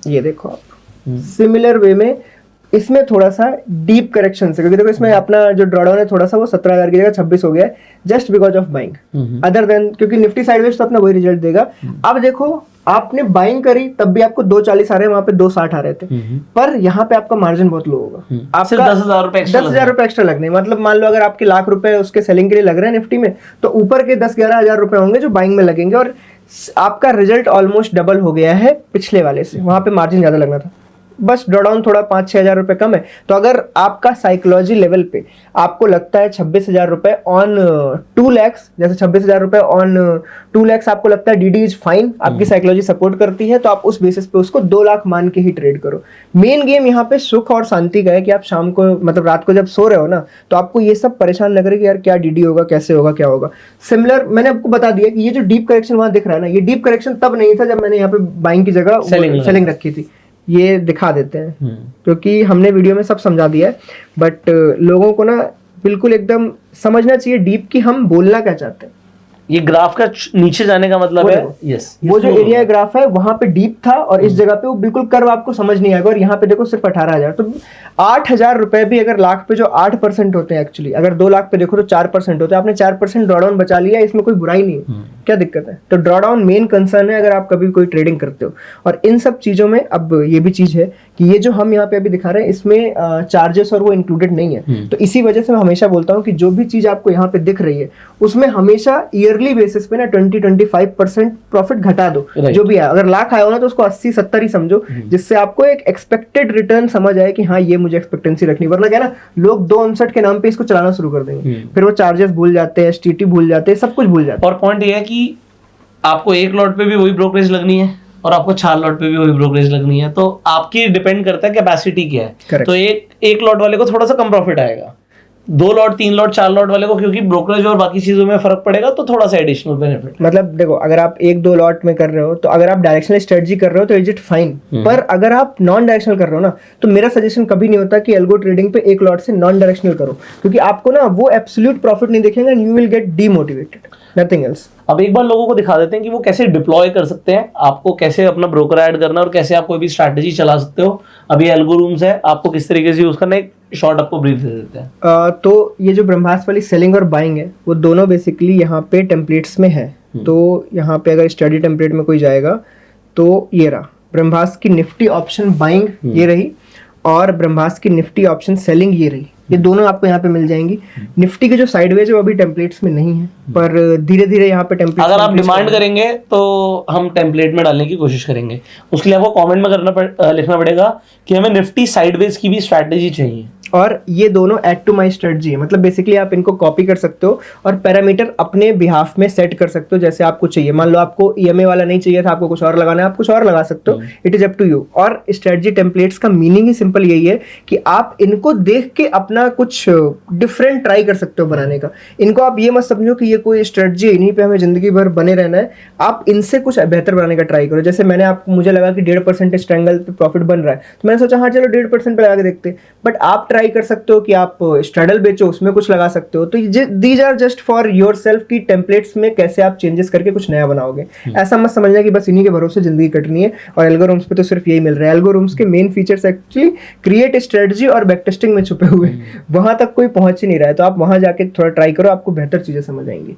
ये देखो आप, सिमिलर वे में इसमें थोड़ा सा डीप करेक्शन से, क्योंकि देखो इसमें अपना जो ड्रॉडाउन है थोड़ा सा वो 17,000 की जगह 26 हो गया है, just because of buying. Other than, क्योंकि निफ्टी साइडवेज तो अपना वही रिजल्ट देगा। अब देखो आपने बाइंग करी तब भी आपको 240 आ रहे हैं, वहां पे 260 आ रहे थे, पर यहाँ पे आपका मार्जिन बहुत लो होगा। आपका 10,000 रुपए एक्स्ट्रा लगने, मतलब मान लो अगर आपके लाख रुपए उसके सेलिंग के लिए लग रहे हैं निफ्टी में, तो ऊपर के 10-11 हजार रुपए होंगे जो बाइंग में लगेंगे, और आपका रिजल्ट ऑलमोस्ट डबल हो गया है पिछले वाले से। वहां पे मार्जिन ज्यादा लगना था, बस ड्रॉडाउन थोड़ा 5-6 हजार रुपए कम है। तो अगर आपका साइकोलॉजी लेवल पे आपको लगता है 26,000 रुपए ऑन 2 लाख, जैसे 26,000 रुपए ऑन 2 लाख आपको लगता है डीडी इज फाइन, आपकी साइकोलॉजी सपोर्ट करती है, तो आप उस बेसिस पे उसको 2 लाख मान के ही ट्रेड करो। मेन गेम यहाँ पे सुख और शांति का है कि आप शाम को, मतलब रात को जब सो रहे हो ना, तो आपको ये सब परेशान न करे कि यार क्या डीडी होगा, कैसे होगा, क्या होगा। सिमिलर मैंने आपको बता दिया कि ये जो डीप करेक्शन वहां दिख रहा है ना, ये डीप करेक्शन तब नहीं था जब मैंने यहाँ पे बाइंग की जगह सेलिंग रखी थी। ये दिखा देते हैं क्योंकि हमने वीडियो में सब समझा दिया है, बट लोगों को ना बिल्कुल एकदम समझना चाहिए डीप कि हम बोलना क्या चाहते हैं। ये ग्राफ का नीचे जाने का मतलब है, यस, वो जो एरिया ग्राफ है वहां पे डीप था और इस जगह पे वो बिल्कुल कर्व आपको समझ नहीं आएगा, और यहाँ पे देखो सिर्फ 18,000। तो 8,000 रुपए भी अगर लाख पे जो 8% होते हैं, एक्चुअली अगर 2 लाख पे देखो तो 4% होते हैं, आपने 4% ड्रॉडाउन बचा लिया, इसमें कोई बुराई नहीं है, क्या दिक्कत है। तो ड्रॉडाउन मेन कंसर्न है अगर आप कभी कोई ट्रेडिंग करते हो। और इन सब चीजों में अब ये भी चीज है कि ये जो हम यहाँ पे अभी दिखा रहे हैं इसमें चार्जेस और वो इंक्लूडेड नहीं है। तो इसी वजह से मैं हमेशा बोलता हूँ कि जो भी चीज आपको यहाँ पे दिख रही है उसमें हमेशा ईयरली बेसिस पे ना 20-25% प्रॉफिट घटा दो। जो भी है, अगर लाख आया हो ना तो उसको 80-70 ही समझो, जिससे आपको एक एक्सपेक्टेड रिटर्न समझ आए कि हाँ ये मुझे एक्सपेक्टेंसी रखनी। वरना क्या ना, लोग 259 के नाम पे इसको चलाना शुरू कर देंगे, फिर वो चार्जेस भूल जाते हैं, एसटीटी भूल जाते हैं, सब कुछ भूल जाते हैं। और पॉइंट ये है कि आपको 1 लॉट पे भी वही ब्रोकरेज लगनी है और आपको 4 लॉट पे भी वही ब्रोकरेज लगनी है, तो आपकी डिपेंड करता है कैपेसिटी क्या है। Correct. तो एक लॉट वाले को थोड़ा सा कम प्रॉफिट आएगा, 2 लॉट 3 लॉट 4 लॉट वाले को क्योंकि ब्रोकरेज और बाकी चीजों में फर्क पड़ेगा तो थोड़ा सा एडिशनल बेनिफिट। मतलब देखो अगर आप 1-2 लॉट में कर रहे हो, तो अगर आप डायरेक्शनल स्ट्रेटजी कर रहे हो तो इज इट फाइन, पर अगर आप नॉन डायरेक्शनल कर रहे हो ना, तो मेरा सजेशन कभी नहीं होता कि एल्गो ट्रेडिंग पे 1 लॉट से नॉन डायरेक्शनल करो, क्योंकि आपको ना वो एब्सोल्यूट प्रॉफिट नहीं दिखेगा and you will get demotivated, nothing else. अब एक बार लोगों को दिखा देते हैं कि वो कैसे डिप्लॉय कर सकते हैं, आपको कैसे अपना ब्रोकर ऐड करना है और कैसे आप कोई भी स्ट्रैटेजी चला सकते हो। अभी एल्गोरिथम्स है, आपको किस तरीके से यूज करना है, एक शॉर्ट आपको ब्रीफ दे देते हैं। तो ये जो ब्रह्मास्त्र वाली सेलिंग और बाइंग है वो दोनों बेसिकली यहाँ पे टेम्पलेट्स में है। तो यहाँ पे अगर स्टडी टेम्पलेट में कोई जाएगा तो ये रहा ब्रह्मास्त्र की निफ्टी ऑप्शन बाइंग, ये रही, और ब्रह्मास्त्र की निफ्टी ऑप्शन सेलिंग ये रही। ये दोनों आपको यहाँ पे मिल जाएंगी। निफ्टी के जो साइडवेज है वो अभी टेम्पलेट्स में नहीं है, पर धीरे धीरे यहाँ पे टेम्पलेट, अगर आप डिमांड करेंगे तो हम टेम्पलेट में डालने की कोशिश करेंगे। उसके लिए आपको कमेंट में लिखना पड़ेगा कि हमें निफ्टी साइडवेज की भी स्ट्रैटेजी चाहिए। और ये दोनों ऐड टू माई स्ट्रेटजी है, मतलब बेसिकली आप इनको कॉपी कर सकते हो और पैरामीटर अपने बिहाफ में सेट कर सकते हो जैसे आपको चाहिए। मान लो आपको ईएमए वाला नहीं चाहिए था, आपको कुछ और लगाना है, आप कुछ और लगा सकते हो, it is up to you. और स्ट्रेटजी टेम्पलेट्स का मीनिंग ही सिंपल यही है कि आप इनको देख के अपना कुछ डिफरेंट ट्राई कर सकते हो बनाने का। इनको आप ये मत समझो कि ये कोई स्ट्रेटजी इन्हीं पे हमें जिंदगी भर बने रहना है, आप इनसे कुछ बेहतर बनाने का ट्राई करो। जैसे मैंने आपको, मुझे लगा कि 1.5% स्ट्रैंगल पे प्रॉफिट बन रहा है, तो मैंने सोचा हाँ चलो 1.5% पे लगा के देखते, बट आप ट्राई कर सकते हो कि आप स्ट्रैडल बेचो, उसमें कुछ लगा सकते हो। तो these are just for yourself की टेम्पलेट्स में कैसे आप चेंजेस करके कुछ नया बनाओगे। ऐसा मत समझना कि बस इन्हीं के भरोसे जिंदगी कटनी है और एल्गोरिथम्स पे तो सिर्फ यही मिल रहा है। एल्गोरिथम्स के main features actually create strategy और बैक टेस्टिंग में छुपे हुए, वहां तक कोई पहुंच ही नहीं रहा है। तो आप वहां जाके थोड़ा ट्राई करो, आपको बेहतर चीजें समझ आएंगी।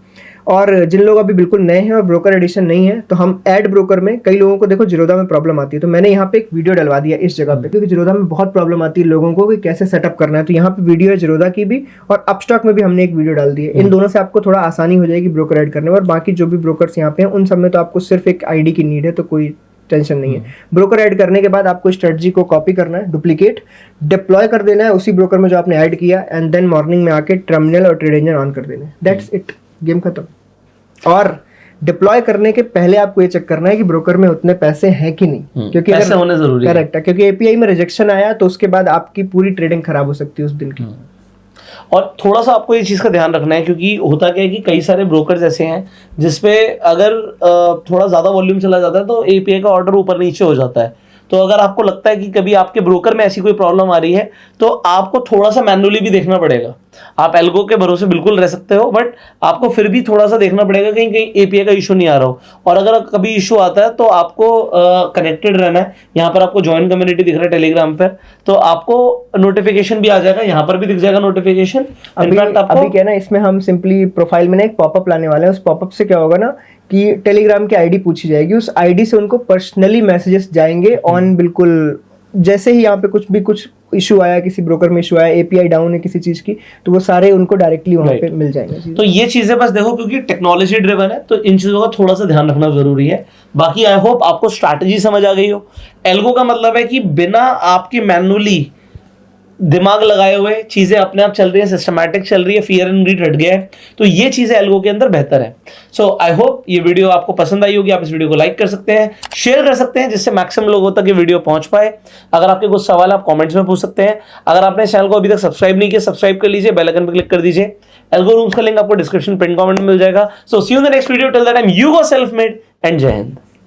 और जिन लोग अभी बिल्कुल नए हैं और ब्रोकर एडिशन नहीं है, तो हम एड ब्रोकर में, कई लोगों को देखो जिरोधा में प्रॉब्लम आती है, तो मैंने यहाँ पे एक वीडियो डलवा दिया इस जगह पे, क्योंकि जिरोधा में बहुत प्रॉब्लम आती है लोगों को कि कैसे सेटअप करना है। तो यहाँ पे वीडियो है जिरोधा की भी, और अपस्टॉक में भी हमने एक वीडियो डाल दी है। इन दोनों से आपको थोड़ा आसानी हो जाएगी ब्रोकर ऐड करने में। और बाकी जो भी ब्रोकर्स यहाँ पे हैं उन सब में तो आपको सिर्फ एक आईडी की नीड है, तो कोई टेंशन नहीं है। ब्रोकर ऐड करने के बाद आपको स्ट्रेटजी को कॉपी करना है, डुप्लीकेट डिप्लॉय कर देना है उसी ब्रोकर में जो आपने ऐड किया, एंड देन मॉर्निंग में आके टर्मिनल और ट्रेड इंजन ऑन कर देना है। दैट्स इट, गेम खत्म। और डिप्लॉय करने के पहले आपको ये चेक करना है कि ब्रोकर में उतने पैसे हैं कि नहीं, क्योंकि पैसे होने जरूरी है। करेक्ट है, क्योंकि एपीआई में रिजेक्शन आया तो उसके बाद आपकी पूरी ट्रेडिंग खराब हो सकती है उस दिन की। और थोड़ा सा आपको ये चीज़ का ध्यान रखना है, क्योंकि होता क्या है कि कई सारे ब्रोकर्स ऐसे हैं जिसपे अगर थोड़ा ज़्यादा वॉल्यूम चला जाता है तो एपीआई का ऑर्डर ऊपर नीचे हो जाता है। तो अगर आपको लगता है कि कभी आपके ब्रोकर में ऐसी कोई प्रॉब्लम आ रही है तो आपको थोड़ा सा मैन्युअली भी देखना पड़ेगा। आप एल्गो के भरोसे बिल्कुल रह सकते हो, बट आपको फिर भी थोड़ा सा देखना पड़ेगा कहीं कहीं एपीआई का इशू नहीं आ रहा हो। और अगर कभी इशू आता है तो आपको कनेक्टेड रहना है। यहाँ पर आपको ज्वाइन कम्युनिटी दिख रहा है टेलीग्राम पर, तो आपको नोटिफिकेशन भी आ जाएगा, यहाँ पर भी दिख जाएगा नोटिफिकेशन। अभी क्या है ना, इसमें हम सिंपली प्रोफाइल में ना एक पॉपअप लाने वाले हैं। उस पॉपअप से क्या होगा ना कि टेलीग्राम की आईडी पूछी जाएगी, उस आईडी से उनको पर्सनली मैसेजेस जाएंगे ऑन, बिल्कुल जैसे ही यहाँ पे कुछ इशू आया, किसी ब्रोकर में इशू आया, एपीआई डाउन है किसी चीज की, तो वो सारे उनको डायरेक्टली वहाँ पे मिल जाएंगे। तो ये चीजें बस देखो, क्योंकि टेक्नोलॉजी ड्रिवन है तो इन चीजों का थोड़ा सा ध्यान रखना जरूरी है। बाकी आई होप आपको स्ट्रैटेजी समझ आ गई हो। एल्गो का मतलब है कि बिना आपकी मैनुअली दिमाग लगाए हुए चीजें अपने आप चल रही है, सिस्टमैटिक चल रही है, फियर एंड ग्रीड हट गया है, तो ये चीजें एल्गो के अंदर बेहतर है। सो आई होप ये वीडियो आपको पसंद आई होगी। आप इस वीडियो को लाइक कर सकते हैं, शेयर कर सकते हैं, जिससे मैक्सिमम लोगों तक ये वीडियो पहुंच पाए। अगर आपके कुछ सवाल आप कमेंट्स में पूछ सकते हैं। अगर आपने चैनल को अभी तक सब्सक्राइब नहीं किया, सब्सक्राइब कर लीजिए, बेल आइकन पर क्लिक कर दीजिए। एल्गो रूम्स का लिंक आपको डिस्क्रिप्शन पिन कमेंट में मिल जाएगा। So see you in the next video. Till that time you go self made and जय हिंद।